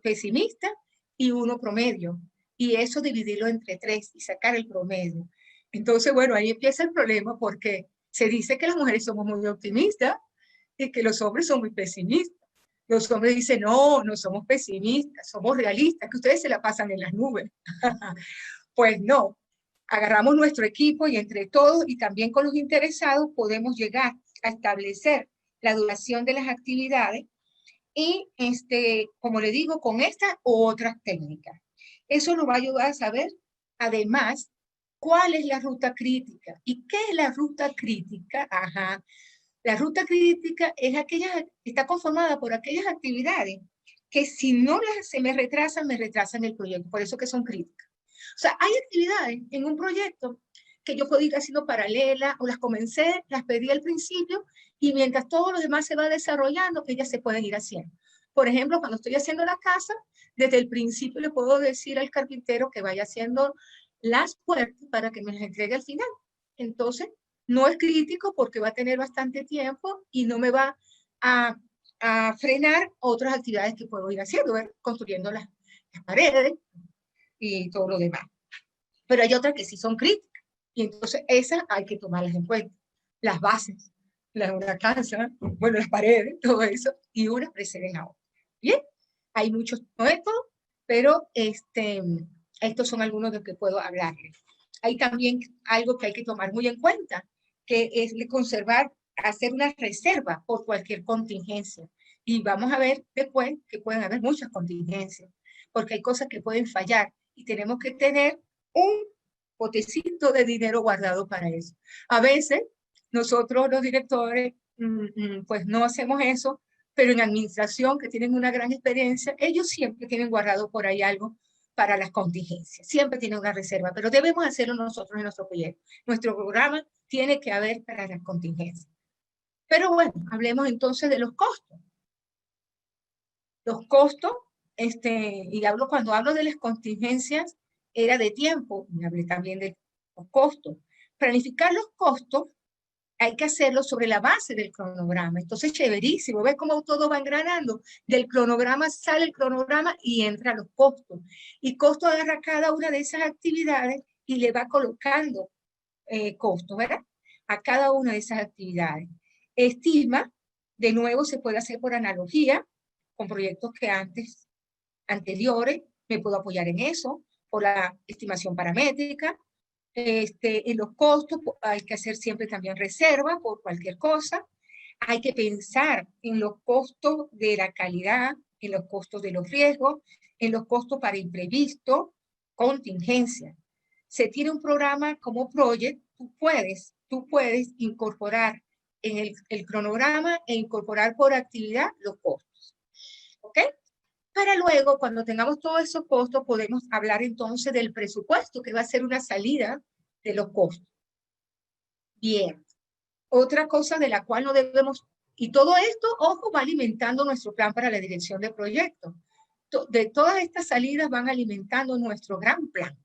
pesimista y uno promedio. Y eso dividirlo entre 3 y sacar el promedio. Entonces, bueno, ahí empieza el problema porque se dice que las mujeres somos muy optimistas y que los hombres son muy pesimistas. Los hombres dicen, no, no somos pesimistas, somos realistas, que ustedes se la pasan en las nubes. Pues no, agarramos nuestro equipo y entre todos y también con los interesados podemos llegar a establecer la duración de las actividades y, como le digo, con esta u otras técnicas. Eso nos va a ayudar a saber, además, cuál es la ruta crítica. ¿Y qué es la ruta crítica? Ajá. La ruta crítica es aquella, está conformada por aquellas actividades que si no se me retrasan el proyecto. Por eso que son críticas. O sea, hay actividades en un proyecto que yo puedo ir haciendo paralela o las comencé, las pedí al principio y mientras todo lo demás se va desarrollando, ellas se pueden ir haciendo. Por ejemplo, cuando estoy haciendo la casa, desde el principio le puedo decir al carpintero que vaya haciendo las puertas para que me las entregue al final. Entonces, no es crítico porque va a tener bastante tiempo y no me va a frenar otras actividades que puedo ir haciendo, ¿ver? Construyendo las paredes y todo lo demás. Pero hay otras que sí son críticas y entonces esas hay que tomarlas en cuenta. Las bases, una casa, bueno, las paredes, todo eso, y una preceden a otra. Bien, hay muchos métodos, pero estos son algunos de los que puedo hablarles. Hay también algo que hay que tomar muy en cuenta, que es conservar, hacer una reserva por cualquier contingencia. Y vamos a ver después que pueden haber muchas contingencias, porque hay cosas que pueden fallar y tenemos que tener un potecito de dinero guardado para eso. A veces nosotros los directores pues no hacemos eso, pero en administración que tienen una gran experiencia, ellos siempre tienen guardado por ahí algo para las contingencias, siempre tienen una reserva, pero debemos hacerlo nosotros en nuestro proyecto. Nuestro programa tiene que haber para las contingencias. Pero bueno, hablemos entonces de los costos. Los costos, y cuando hablo de las contingencias, era de tiempo, y hablé también de los costos. Planificar los costos hay que hacerlo sobre la base del cronograma. Entonces, chéverísimo, ¿ves cómo todo va engranando? Del cronograma sale el cronograma y entra los costos. Y costo agarra cada una de esas actividades y le va colocando costos, ¿verdad? A cada una de esas actividades. Estima, de nuevo, se puede hacer por analogía, con proyectos que anteriores, me puedo apoyar en eso, por la estimación paramétrica. En los costos hay que hacer siempre también reserva por cualquier cosa. Hay que pensar en los costos de la calidad, en los costos de los riesgos, en los costos para imprevisto, contingencia. Se tiene un programa como Project, tú puedes incorporar en el cronograma e incorporar por actividad los costos. ¿Ok? Para luego, cuando tengamos todos esos costos, podemos hablar entonces del presupuesto, que va a ser una salida de los costos. Bien. Otra cosa de la cual no debemos, y todo esto, ojo, va alimentando nuestro plan para la dirección de proyectos. De todas estas salidas van alimentando nuestro gran plan,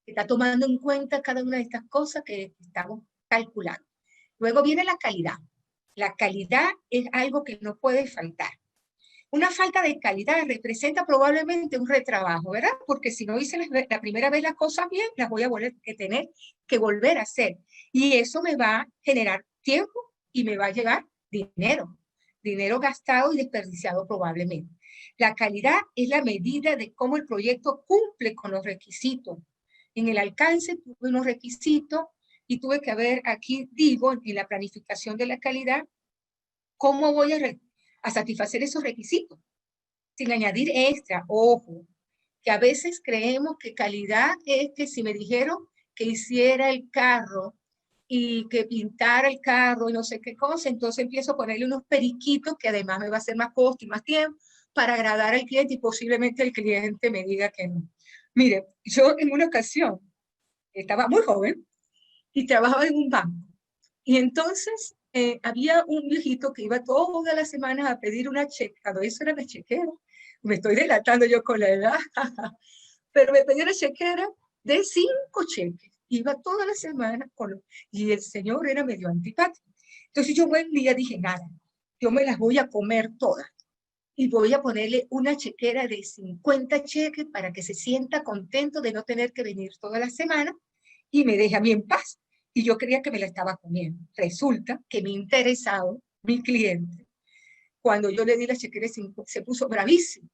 que está tomando en cuenta cada una de estas cosas que estamos calculando. Luego viene la calidad. La calidad es algo que no puede faltar. Una falta de calidad representa probablemente un retrabajo, ¿verdad? Porque si no hice la primera vez las cosas bien, las voy a tener que volver a hacer. Y eso me va a generar tiempo y me va a llevar dinero. Dinero gastado y desperdiciado probablemente. La calidad es la medida de cómo el proyecto cumple con los requisitos. En el alcance tuve unos requisitos y tuve que ver, aquí digo, en la planificación de la calidad, cómo voy a satisfacer esos requisitos, sin añadir extra. Ojo, que a veces creemos que calidad es que si me dijeron que hiciera el carro y que pintara el carro y no sé qué cosa, entonces empiezo a ponerle unos periquitos que además me va a hacer más costo y más tiempo para agradar al cliente y posiblemente el cliente me diga que no. Mire, yo en una ocasión estaba muy joven y trabajaba en un banco. Y entonces había un viejito que iba todas las semanas a pedir una chequera. Eso era la chequera. Me estoy delatando yo con la edad. Pero me pedía una chequera de 5 cheques. Iba todas las semanas y el señor era medio antipático. Entonces yo buen día dije, nada, yo me las voy a comer todas. Y voy a ponerle una chequera de 50 cheques para que se sienta contento de no tener que venir toda la semana y me deje a mí en paz. Y yo creía que me la estaba comiendo. Resulta que mi interesado, mi cliente, cuando yo le di la chequera de 5, se puso bravísimo.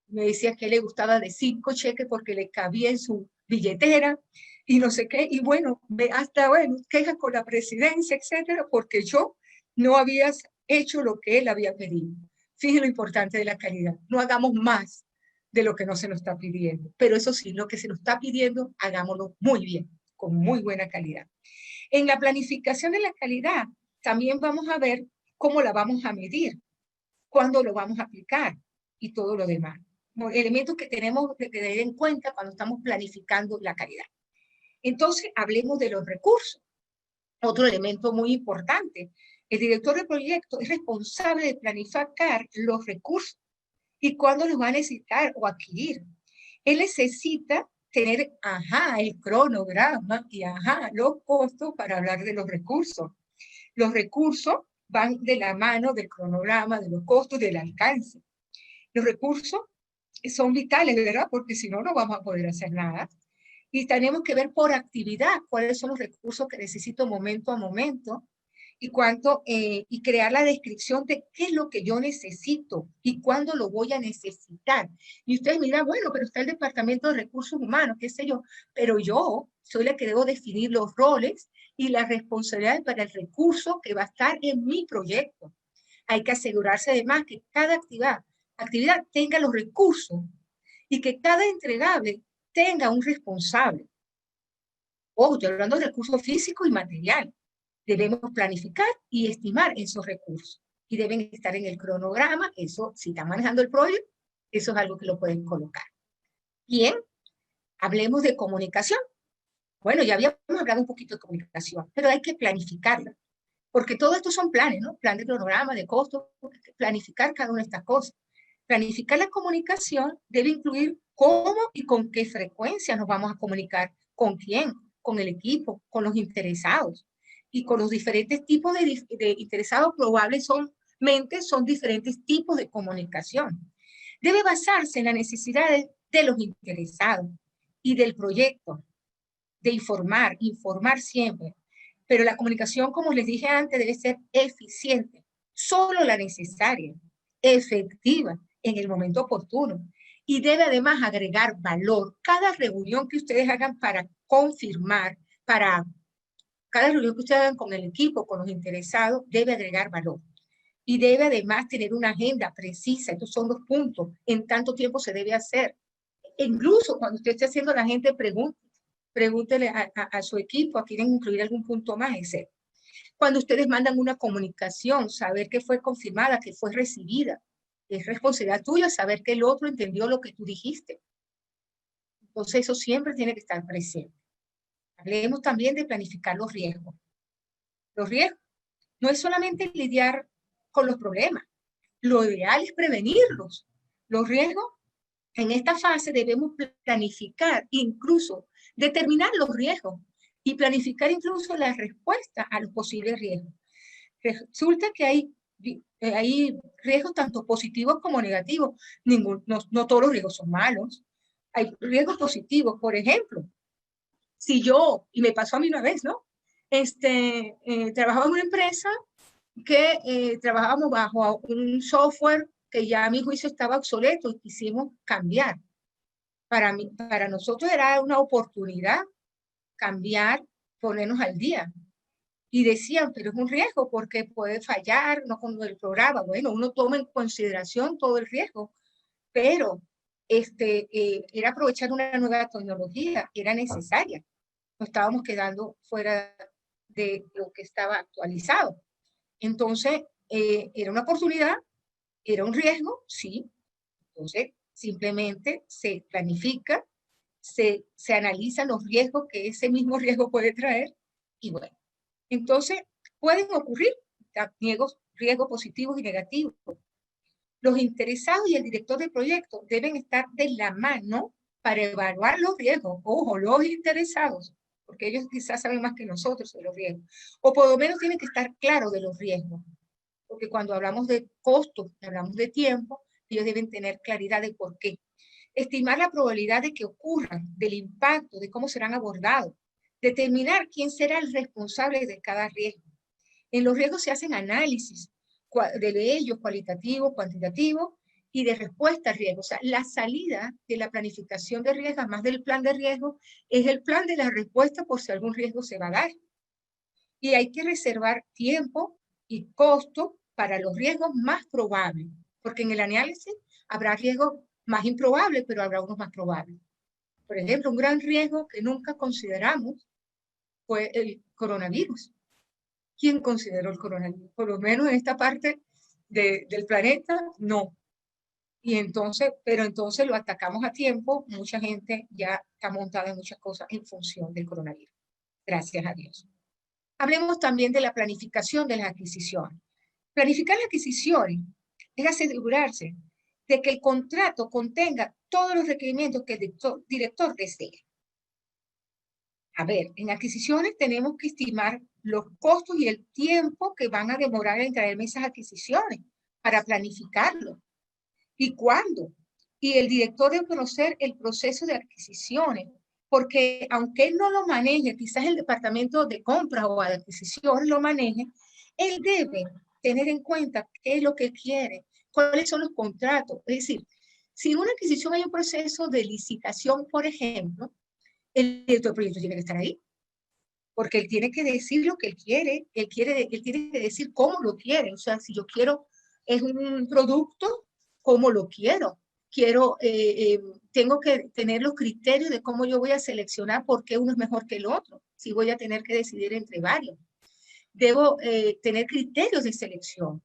Me decía que le gustaba de 5 cheques porque le cabía en su billetera y no sé qué. Y bueno, hasta quejas con la presidencia, etcétera, porque yo no había hecho lo que él había pedido. Fíjense lo importante de la calidad. No hagamos más de lo que no se nos está pidiendo. Pero eso sí, lo que se nos está pidiendo, hagámoslo muy bien, con muy buena calidad. En la planificación de la calidad, también vamos a ver cómo la vamos a medir, cuándo lo vamos a aplicar y todo lo demás. Elementos que tenemos que tener en cuenta cuando estamos planificando la calidad. Entonces, hablemos de los recursos. Otro elemento muy importante. El director de proyecto es responsable de planificar los recursos y cuándo los va a necesitar o adquirir. Él necesita tener, el cronograma y, los costos para hablar de los recursos. Los recursos van de la mano del cronograma, de los costos, del alcance. Los recursos son vitales, ¿verdad? Porque si no, no vamos a poder hacer nada. Y tenemos que ver por actividad cuáles son los recursos que necesito momento a momento y y crear la descripción de qué es lo que yo necesito y cuándo lo voy a necesitar. Y ustedes miran, bueno, pero está el Departamento de Recursos Humanos, qué sé yo, pero yo soy la que debo definir los roles y las responsabilidades para el recurso que va a estar en mi proyecto. Hay que asegurarse además que cada actividad tenga los recursos y que cada entregable tenga un responsable. Ojo, estoy hablando de recursos físicos y materiales. Debemos planificar y estimar esos recursos. Y deben estar en el cronograma. Eso, si están manejando el proyecto, eso es algo que lo pueden colocar. Bien, hablemos de comunicación. Bueno, ya habíamos hablado un poquito de comunicación, pero hay que planificarla. Porque todo esto son planes, ¿no? Plan de cronograma, de costo, planificar cada una de estas cosas. Planificar la comunicación debe incluir cómo y con qué frecuencia nos vamos a comunicar, con quién, con el equipo, con los interesados. Y con los diferentes tipos de interesados probablemente son diferentes tipos de comunicación. Debe basarse en las necesidades de los interesados y del proyecto, de informar siempre. Pero la comunicación, como les dije antes, debe ser eficiente, solo la necesaria, efectiva, en el momento oportuno. Y debe además agregar valor. Cada reunión que ustedes hagan para confirmar, cada reunión que ustedes hagan con el equipo, con los interesados, debe agregar valor. Y debe además tener una agenda precisa. Estos son los puntos. En tanto tiempo se debe hacer. Incluso cuando usted esté haciendo la gente, pregúntele a su equipo, ¿quieren incluir algún punto más? Etc. Cuando ustedes mandan una comunicación, saber que fue confirmada, que fue recibida. Es responsabilidad tuya saber que el otro entendió lo que tú dijiste. Entonces eso siempre tiene que estar presente. Hablemos también de planificar los riesgos. Los riesgos no es solamente lidiar con los problemas. Lo ideal es prevenirlos. Los riesgos, en esta fase debemos planificar, incluso determinar los riesgos y planificar incluso la respuesta a los posibles riesgos. Resulta que hay riesgos tanto positivos como negativos. No todos los riesgos son malos. Hay riesgos positivos. Por ejemplo, si yo, y me pasó a mí una vez, ¿no? Trabajaba en una empresa que trabajábamos bajo un software que ya a mi juicio estaba obsoleto y quisimos cambiar. Para nosotros era una oportunidad cambiar, ponernos al día. Y decían, pero es un riesgo porque puede fallar, no con el programa. Bueno, uno toma en consideración todo el riesgo, pero era aprovechar una nueva tecnología, era necesaria. Nos estábamos quedando fuera de lo que estaba actualizado. Entonces, era una oportunidad, era un riesgo, sí. Entonces, simplemente se planifica, se analizan los riesgos que ese mismo riesgo puede traer y bueno. Entonces, pueden ocurrir riesgos positivos y negativos. Los interesados y el director de proyecto deben estar de la mano para evaluar los riesgos. Ojo, los interesados, porque ellos quizás saben más que nosotros de los riesgos. O por lo menos tienen que estar claros de los riesgos. Porque cuando hablamos de costos, hablamos de tiempo, ellos deben tener claridad de por qué. Estimar la probabilidad de que ocurran, del impacto, de cómo serán abordados. Determinar quién será el responsable de cada riesgo. En los riesgos se hacen análisis de ellos, cualitativo, cuantitativo, y de respuesta a riesgo. O sea, la salida de la planificación de riesgos, más del plan de riesgo, es el plan de la respuesta por si algún riesgo se va a dar. Y hay que reservar tiempo y costo para los riesgos más probables, porque en el análisis habrá riesgos más improbables, pero habrá unos más probables. Por ejemplo, un gran riesgo que nunca consideramos fue el coronavirus. ¿Quién consideró el coronavirus? Por lo menos en esta parte del planeta, no. Y entonces, pero entonces lo atacamos a tiempo, mucha gente ya está montada en muchas cosas en función del coronavirus. Gracias a Dios. Hablemos también de la planificación de las adquisiciones. Planificar las adquisiciones es asegurarse de que el contrato contenga todos los requerimientos que el director desee. A ver, en adquisiciones tenemos que estimar los costos y el tiempo que van a demorar en traerme esas adquisiciones para planificarlo. ¿Y cuándo? Y el director debe conocer el proceso de adquisiciones, porque aunque él no lo maneje, quizás el departamento de compra o de adquisición lo maneje, él debe tener en cuenta qué es lo que quiere, cuáles son los contratos. Es decir, si en una adquisición hay un proceso de licitación, por ejemplo, el director de proyecto tiene que estar ahí, porque él tiene que decir lo que él quiere, él tiene que decir cómo lo quiere. O sea, si yo quiero, es un producto, ¿cómo lo quiero? Tengo que tener los criterios de cómo yo voy a seleccionar por qué uno es mejor que el otro, si voy a tener que decidir entre varios. Debo tener criterios de selección.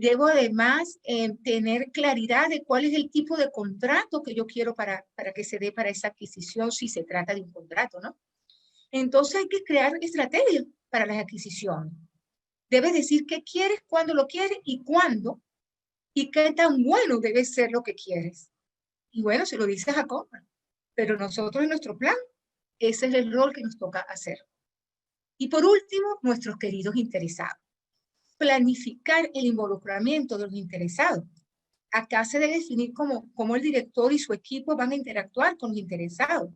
Debo además tener claridad de cuál es el tipo de contrato que yo quiero para que se dé para esa adquisición, si se trata de un contrato, ¿no? Entonces hay que crear estrategias para las adquisiciones. Debes decir qué quieres, cuándo lo quieres y cuándo, y qué tan bueno debe ser lo que quieres. Y bueno, se lo dices a compra, pero nosotros en nuestro plan, ese es el rol que nos toca hacer. Y por último, nuestros queridos interesados. Planificar el involucramiento de los interesados. Acá se debe definir cómo el director y su equipo van a interactuar con los interesados,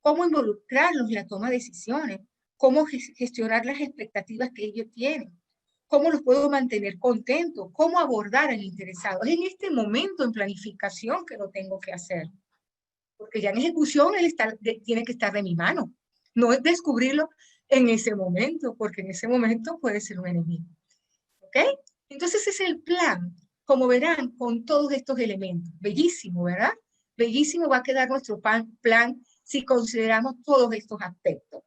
cómo involucrarlos en la toma de decisiones, cómo gestionar las expectativas que ellos tienen, cómo los puedo mantener contentos, cómo abordar al interesado. Es en este momento en planificación que lo tengo que hacer, porque ya en ejecución él tiene que estar de mi mano, no es descubrirlo en ese momento, porque en ese momento puede ser un enemigo. ¿Ok? Entonces ese es el plan, como verán, con todos estos elementos. Bellísimo, ¿verdad? Bellísimo va a quedar nuestro plan si consideramos todos estos aspectos.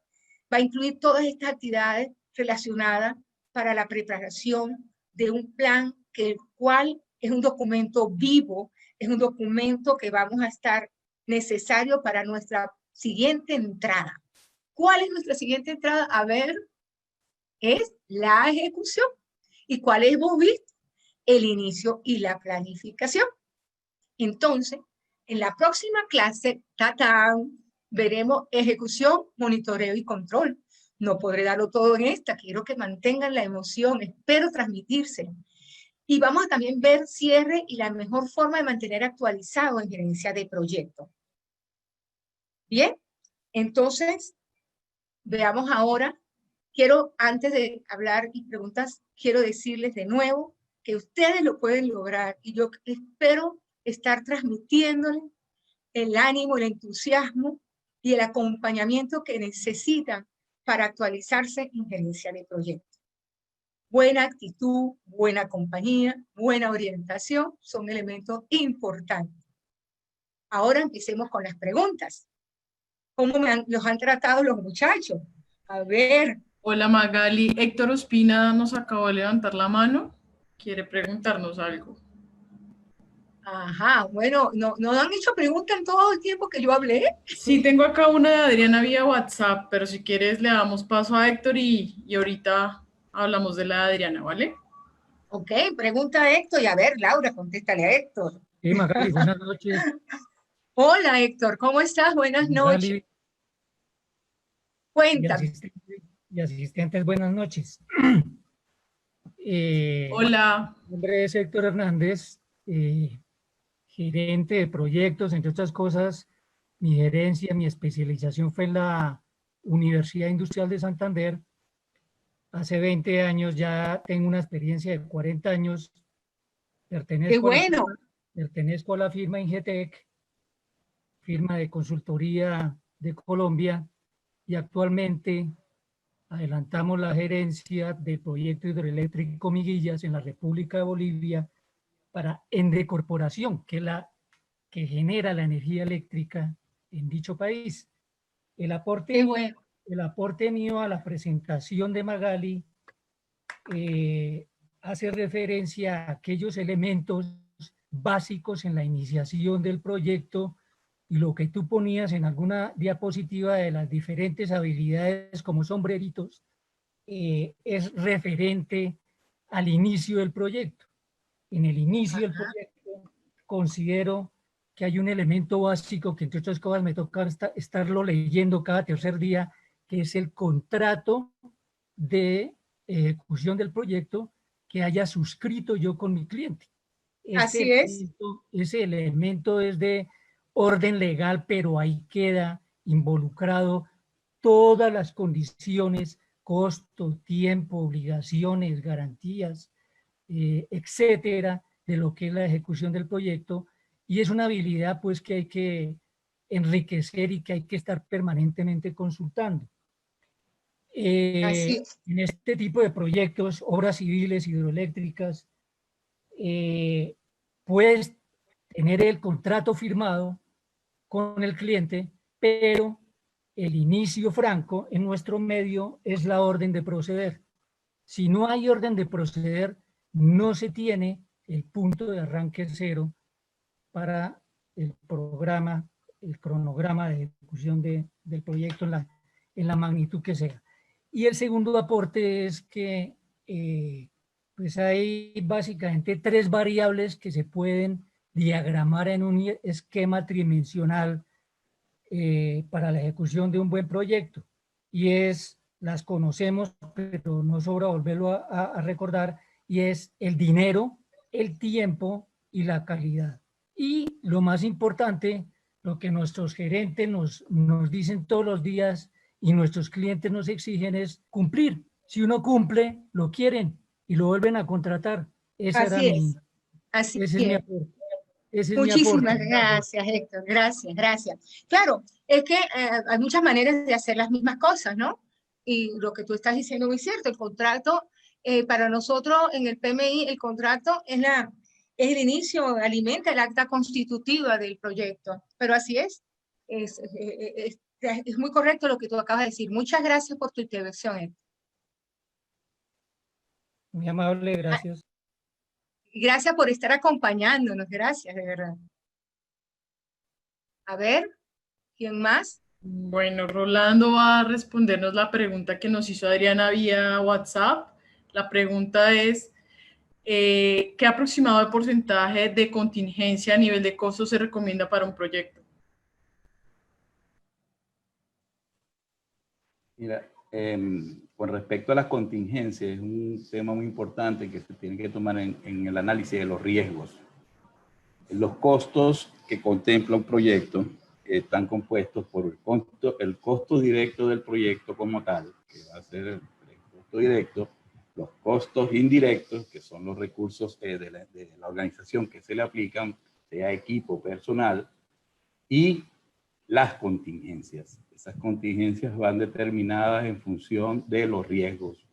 Va a incluir todas estas actividades relacionadas para la preparación de un plan que el cual es un documento vivo, es un documento que vamos a estar necesario para nuestra siguiente entrada. ¿Cuál es nuestra siguiente entrada? A ver, es la ejecución. ¿Y cuál hemos visto? El inicio y la planificación. Entonces, en la próxima clase, veremos ejecución, monitoreo y control. No podré darlo todo en esta, quiero que mantengan la emoción, espero transmitírselo. Y vamos a también ver cierre y la mejor forma de mantener actualizado en gerencia de proyecto. Bien, entonces, veamos ahora. Quiero, antes de hablar y preguntas, quiero decirles de nuevo que ustedes lo pueden lograr y yo espero estar transmitiéndoles el ánimo, el entusiasmo y el acompañamiento que necesitan para actualizarse en gerencia de proyectos. Buena actitud, buena compañía, buena orientación son elementos importantes. Ahora empecemos con las preguntas. ¿Cómo los han tratado los muchachos? A ver. Hola Magali, Héctor Ospina nos acabó de levantar la mano, quiere preguntarnos algo. Ajá, bueno, no han hecho preguntas en todo el tiempo que yo hablé. Sí, tengo acá una de Adriana vía WhatsApp, pero si quieres le damos paso a Héctor y ahorita hablamos de la de Adriana, ¿vale? Ok, pregunta a Héctor y a ver, Laura, contéstale a Héctor. Sí, Magali, buenas noches. Hola Héctor, ¿cómo estás? Buenas noches. Magali, Cuéntame. y asistentes, buenas noches. Hola. Mi nombre es Héctor Hernández, gerente de proyectos, entre otras cosas. Mi gerencia, mi especialización fue en la Universidad Industrial de Santander. Hace 20 años ya tengo una experiencia de 40 años. ¡Qué bueno! Pertenezco a la firma Ingetec, firma de consultoría de Colombia, y actualmente adelantamos la gerencia del proyecto hidroeléctrico Miguillas en la República de Bolivia para Ende Corporación, que es la que genera la energía eléctrica en dicho país. El aporte mío a la presentación de Magali hace referencia a aquellos elementos básicos en la iniciación del proyecto y lo que tú ponías en alguna diapositiva de las diferentes habilidades como sombreritos, es referente al inicio del proyecto. En el inicio del proyecto considero que hay un elemento básico que entre otras cosas me toca estarlo leyendo cada tercer día, que es el contrato de ejecución del proyecto que haya suscrito yo con mi cliente. Así es. Ese elemento es de orden legal, pero ahí queda involucrado todas las condiciones, costo, tiempo, obligaciones, garantías, etcétera, de lo que es la ejecución del proyecto, y es una habilidad pues que hay que enriquecer y que hay que estar permanentemente consultando. En este tipo de proyectos, obras civiles, hidroeléctricas, puedes tener el contrato firmado con el cliente, pero el inicio franco en nuestro medio es la orden de proceder. Si no hay orden de proceder, no se tiene el punto de arranque cero para el programa, el cronograma de ejecución del proyecto en la magnitud que sea. Y el segundo aporte es que pues hay básicamente 3 variables que se pueden diagramar en un esquema tridimensional para la ejecución de un buen proyecto, y las conocemos, pero no sobra volverlo a recordar, y es el dinero, el tiempo y la calidad. Y lo más importante, lo que nuestros gerentes nos dicen todos los días y nuestros clientes nos exigen, es cumplir. Si uno cumple, lo quieren y lo vuelven a contratar. Ese es mi aporte. Muchísimas gracias, Héctor. Gracias. Claro, es que hay muchas maneras de hacer las mismas cosas, ¿no? Y lo que tú estás diciendo es muy cierto. El contrato Para nosotros en el PMI el contrato es el inicio, alimenta el acta constitutiva del proyecto, pero así es muy correcto lo que tú acabas de decir. Muchas gracias por tu intervención, Héctor. Muy amable, gracias. Gracias por estar acompañándonos, gracias, de verdad. A ver, ¿quién más? Bueno, Rolando va a respondernos la pregunta que nos hizo Adriana vía WhatsApp. La pregunta es, ¿qué aproximado de porcentaje de contingencia a nivel de costo se recomienda para un proyecto? Mira, con respecto a las contingencias, es un tema muy importante que se tiene que tomar en el análisis de los riesgos. Los costos que contempla un proyecto están compuestos por el costo directo del proyecto como tal, que va a ser el costo directo, los costos indirectos, que son los recursos de la organización que se le aplican, sea equipo, personal, y las contingencias. Esas contingencias van determinadas en función de los riesgos.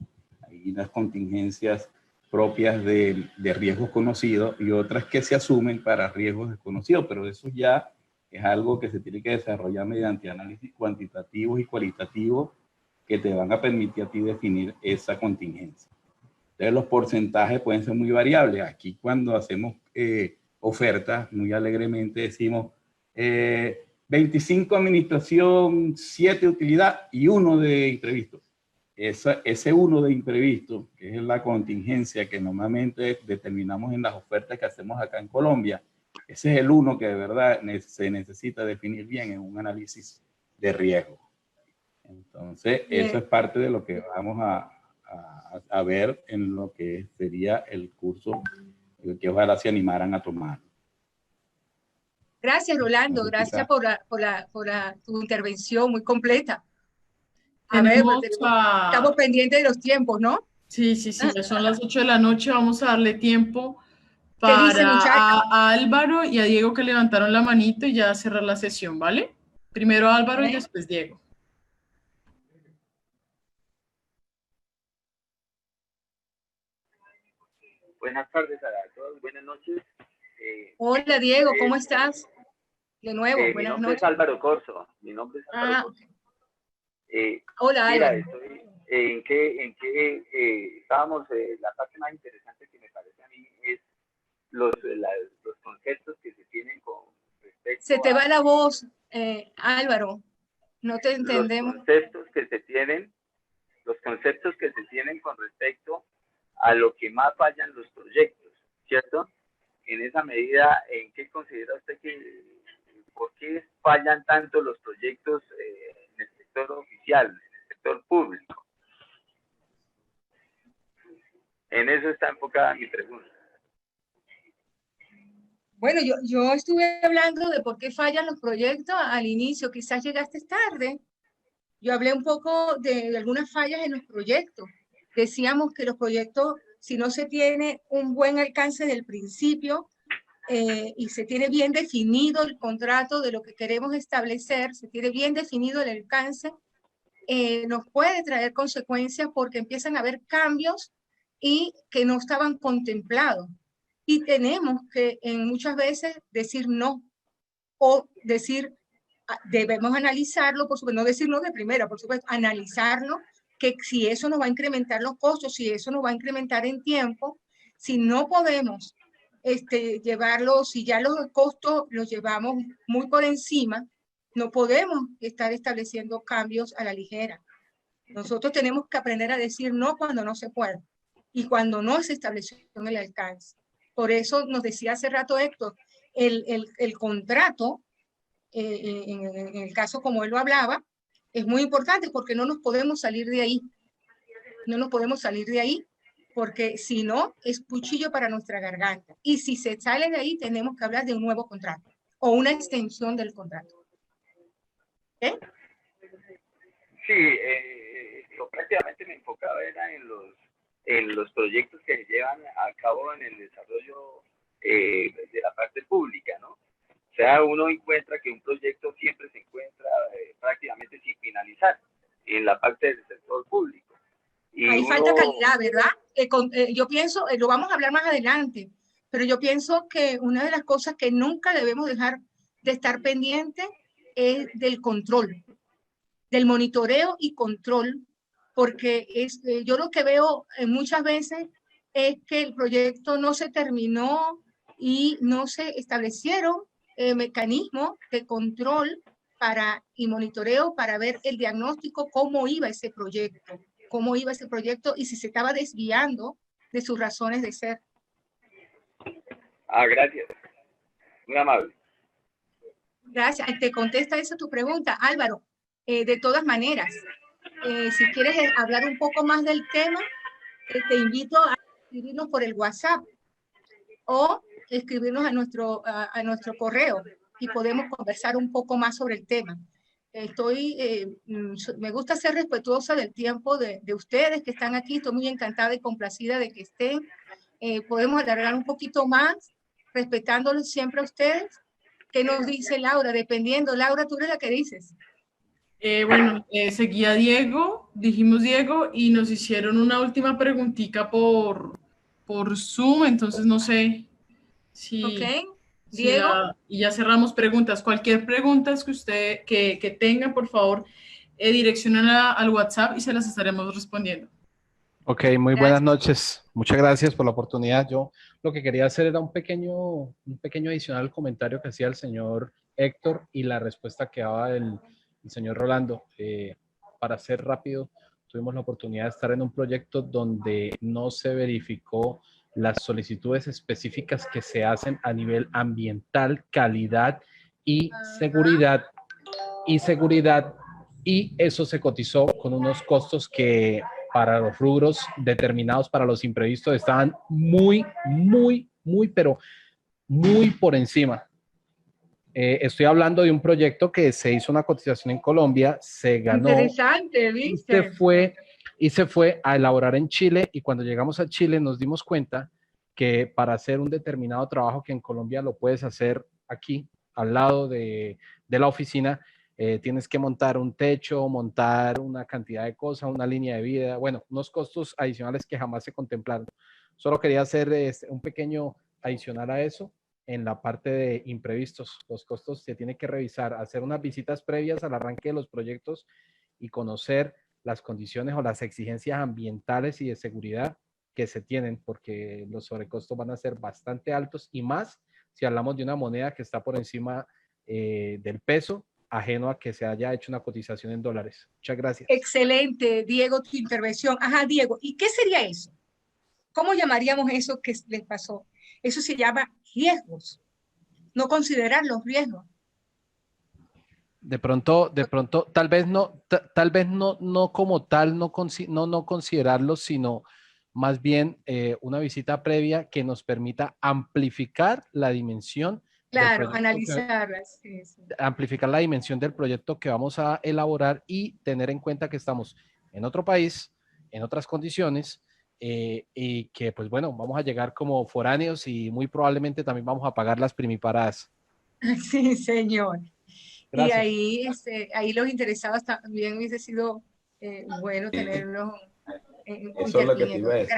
Hay unas contingencias propias de riesgos conocidos y otras que se asumen para riesgos desconocidos, pero eso ya es algo que se tiene que desarrollar mediante análisis cuantitativos y cualitativos que te van a permitir a ti definir esa contingencia. Entonces los porcentajes pueden ser muy variables. Aquí cuando hacemos ofertas, muy alegremente decimos 25 administración, 7 utilidad y 1 de imprevisto. Ese 1 de imprevisto, que es la contingencia que normalmente determinamos en las ofertas que hacemos acá en Colombia, ese es el 1 que de verdad se necesita definir bien en un análisis de riesgo. Entonces, eso es parte de lo que vamos a ver en lo que sería el curso que ojalá se animaran a tomar. Gracias, Rolando. Gracias por tu intervención muy completa. A ver, estamos pendientes de los tiempos, ¿no? Sí, ya son las 8 de la noche. Vamos a darle tiempo ¿Qué dice, a Álvaro y a Diego que levantaron la manito y ya cerrar la sesión, ¿vale? Primero Álvaro y después Diego. Buenas tardes a todos, buenas noches. Hola Diego, ¿cómo estás? De nuevo, buenas noches. Mi nombre es Álvaro Corso. Hola mira, Álvaro. Estábamos, la parte más interesante que me parece a mí es los conceptos que se tienen con respecto Se te va la voz, Álvaro, no te entendemos. Los conceptos que se tienen con respecto a lo que más fallan los proyectos, ¿cierto? En esa medida, ¿en qué considera usted por qué fallan tanto los proyectos en el sector oficial, en el sector público? En eso está enfocada mi pregunta. Bueno, yo estuve hablando de por qué fallan los proyectos al inicio, quizás llegaste tarde. Yo hablé un poco de algunas fallas en los proyectos. Decíamos que los proyectos, si no se tiene un buen alcance del principio y se tiene bien definido el contrato de lo que queremos establecer, se tiene bien definido el alcance, nos puede traer consecuencias porque empiezan a haber cambios y que no estaban contemplados. Y tenemos que muchas veces decir no o decir, debemos analizarlo, por supuesto, no decir no de primera, por supuesto, analizarlo, que si eso nos va a incrementar los costos, si eso nos va a incrementar en tiempo, si no podemos llevarlo, si ya los costos los llevamos muy por encima, no podemos estar estableciendo cambios a la ligera. Nosotros tenemos que aprender a decir no cuando no se puede y cuando no se estableció el alcance. Por eso nos decía hace rato Héctor, el contrato, en el caso como él lo hablaba, es muy importante porque no nos podemos salir de ahí. No nos podemos salir de ahí porque si no, es cuchillo para nuestra garganta. Y si se sale de ahí, tenemos que hablar de un nuevo contrato o una extensión del contrato. ¿Eh? Sí, yo prácticamente me enfocaba era en los proyectos que se llevan a cabo en el desarrollo de la parte pública, ¿no? O sea, uno encuentra que un proyecto siempre se encuentra prácticamente sin finalizar en la parte del sector público. Y ahí falta calidad, ¿verdad? yo pienso, lo vamos a hablar más adelante, pero yo pienso que una de las cosas que nunca debemos dejar de estar pendiente es del control, del monitoreo y control, porque yo lo que veo muchas veces es que el proyecto no se terminó y no se establecieron mecanismos de control y monitoreo para ver el diagnóstico, cómo iba ese proyecto y si se estaba desviando de sus razones de ser. Gracias. Muy amable. Gracias. Te contesta esa tu pregunta, Álvaro. De todas maneras, si quieres hablar un poco más del tema, te invito a escribirnos por el WhatsApp o escribirnos a nuestro correo y podemos conversar un poco más sobre el tema. Me gusta ser respetuosa del tiempo de ustedes que están aquí. Estoy muy encantada y complacida de que estén. Podemos alargar un poquito más, respetándolos siempre a ustedes. ¿Qué nos dice Laura? Dependiendo. Laura, tú eres la que dices. Seguía Diego, dijimos Diego, y nos hicieron una última preguntita por Zoom, entonces no sé si... Ok, Diego. Y ya cerramos preguntas. Cualquier pregunta que usted que tenga, por favor, direcciónenla al WhatsApp y se las estaremos respondiendo. Ok, muy buenas noches. Muchas gracias por la oportunidad. Yo lo que quería hacer era un pequeño adicional comentario que hacía el señor Héctor y la respuesta que daba el señor Rolando. Para ser rápido, tuvimos la oportunidad de estar en un proyecto donde no se verificó las solicitudes específicas que se hacen a nivel ambiental, calidad y seguridad. Y eso se cotizó con unos costos que para los rubros determinados para los imprevistos estaban muy, pero muy por encima. Estoy hablando de un proyecto que se hizo una cotización en Colombia, se ganó. Interesante, ¿viste? Y se fue a elaborar en Chile, y cuando llegamos a Chile nos dimos cuenta que para hacer un determinado trabajo que en Colombia lo puedes hacer aquí, al lado de la oficina, tienes que montar un techo, montar una cantidad de cosas, una línea de vida, bueno, unos costos adicionales que jamás se contemplaron. Solo quería hacer un pequeño adicional a eso. En la parte de imprevistos, los costos se tiene que revisar, hacer unas visitas previas al arranque de los proyectos y conocer las condiciones o las exigencias ambientales y de seguridad que se tienen, porque los sobrecostos van a ser bastante altos, y más si hablamos de una moneda que está por encima del peso, ajeno a que se haya hecho una cotización en dólares. Muchas gracias. Excelente, Diego, tu intervención. Ajá, Diego, ¿y qué sería eso? ¿Cómo llamaríamos eso que les pasó? Eso se llama riesgos. No considerar los riesgos. De pronto, tal vez no como tal, no considerarlos, sino más bien una visita previa que nos permita amplificar la dimensión. Claro, analizarlas. Sí. Amplificar la dimensión del proyecto que vamos a elaborar y tener en cuenta que estamos en otro país, en otras condiciones, y que pues bueno, vamos a llegar como foráneos y muy probablemente también vamos a pagar las primiparadas. Sí, señor. Gracias. Y ahí los interesados también hubiese sido bueno tenerlos. Eso es lo que te iba a decir,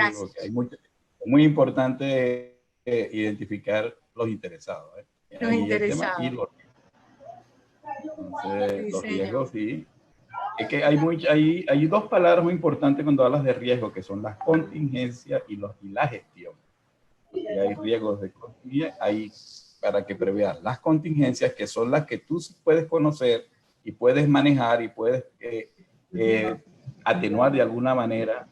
porque es muy importante identificar los interesados. Los interesados. Entonces, los riesgos, sí. Es que hay dos palabras muy importantes cuando hablas de riesgo, que son las contingencias y la gestión. Y hay riesgos de contingencia, hay para que preveas las contingencias, que son las que tú puedes conocer y puedes manejar y puedes atenuar de alguna manera,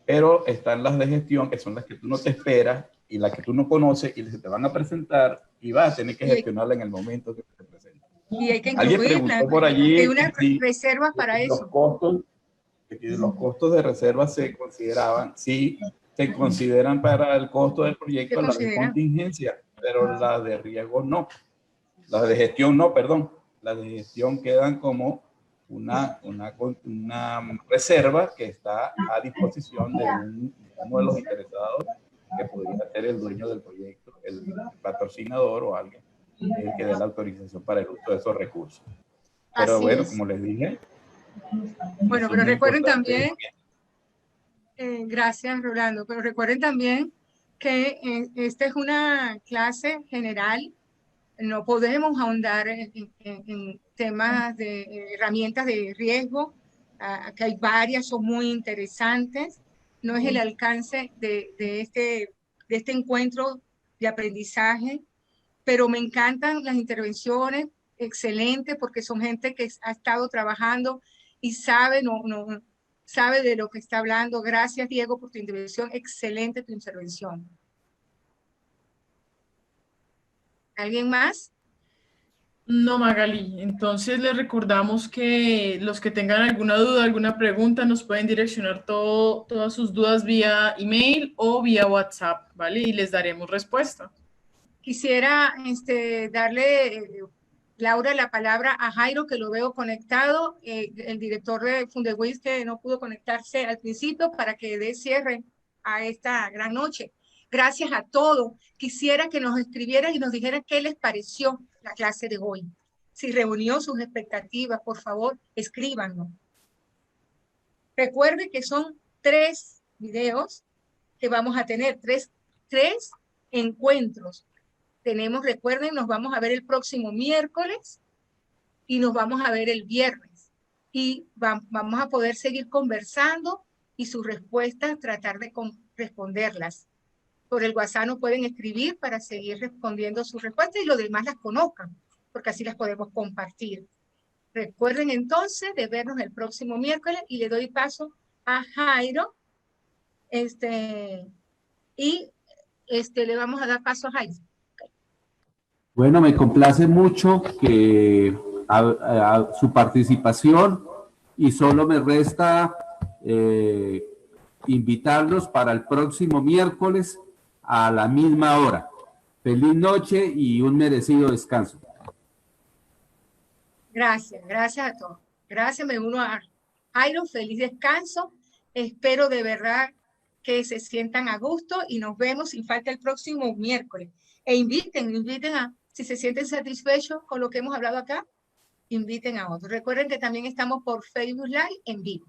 pero están las de gestión, que son las que tú no te esperas y las que tú no conoces y se te van a presentar y vas a tener que gestionarla en el momento que te presenta. Y hay que incluirla. Por allí, hay unas reservas para eso. Los costos de reserva se consideraban, sí, se consideran para el costo del proyecto, las de contingencia, pero las de riesgo no. Las de gestión no, perdón. Las de gestión quedan como una reserva que está a disposición de uno de los interesados, que podría ser el dueño del proyecto, el patrocinador o alguien que dé la autorización para el uso de esos recursos. Pero así bueno, es. como les dije. Bueno, pero recuerden también Gracias, Rolando. Pero recuerden también que esta es una clase general. No podemos ahondar en temas de herramientas de riesgo. Aquí hay varias, son muy interesantes. No es el alcance de este encuentro de aprendizaje, pero me encantan las intervenciones, excelentes, porque son gente que ha estado trabajando y sabe, sabe de lo que está hablando. Gracias, Diego, por tu intervención. Excelente tu intervención. ¿Alguien más? No, Magali. Entonces les recordamos que los que tengan alguna duda, alguna pregunta, nos pueden direccionar todas sus dudas vía email o vía WhatsApp, ¿vale? Y les daremos respuesta. Quisiera darle, Laura, la palabra a Jairo, que lo veo conectado, el director de Fundewis, que no pudo conectarse al principio, para que dé cierre a esta gran noche. Gracias a todos. Quisiera que nos escribieran y nos dijeran qué les pareció la clase de hoy. Si reunió sus expectativas, por favor, escríbanos. Recuerde que son 3 videos que vamos a tener, tres encuentros. Recuerden, nos vamos a ver el próximo miércoles y nos vamos a ver el viernes. Y vamos a poder seguir conversando y sus respuestas, tratar de responderlas. Por el WhatsApp nos pueden escribir para seguir respondiendo sus respuestas y los demás las conozcan, porque así las podemos compartir. Recuerden entonces de vernos el próximo miércoles y le doy paso a Jairo. Le vamos a dar paso a Jairo. Bueno, me complace mucho que su participación y solo me resta invitarlos para el próximo miércoles a la misma hora. Feliz noche y un merecido descanso. Gracias a todos. Gracias, me uno a Jairo, feliz descanso. Espero de verdad que se sientan a gusto y nos vemos sin falta el próximo miércoles. E inviten a, si se sienten satisfechos con lo que hemos hablado acá, inviten a otros. Recuerden que también estamos por Facebook Live en vivo.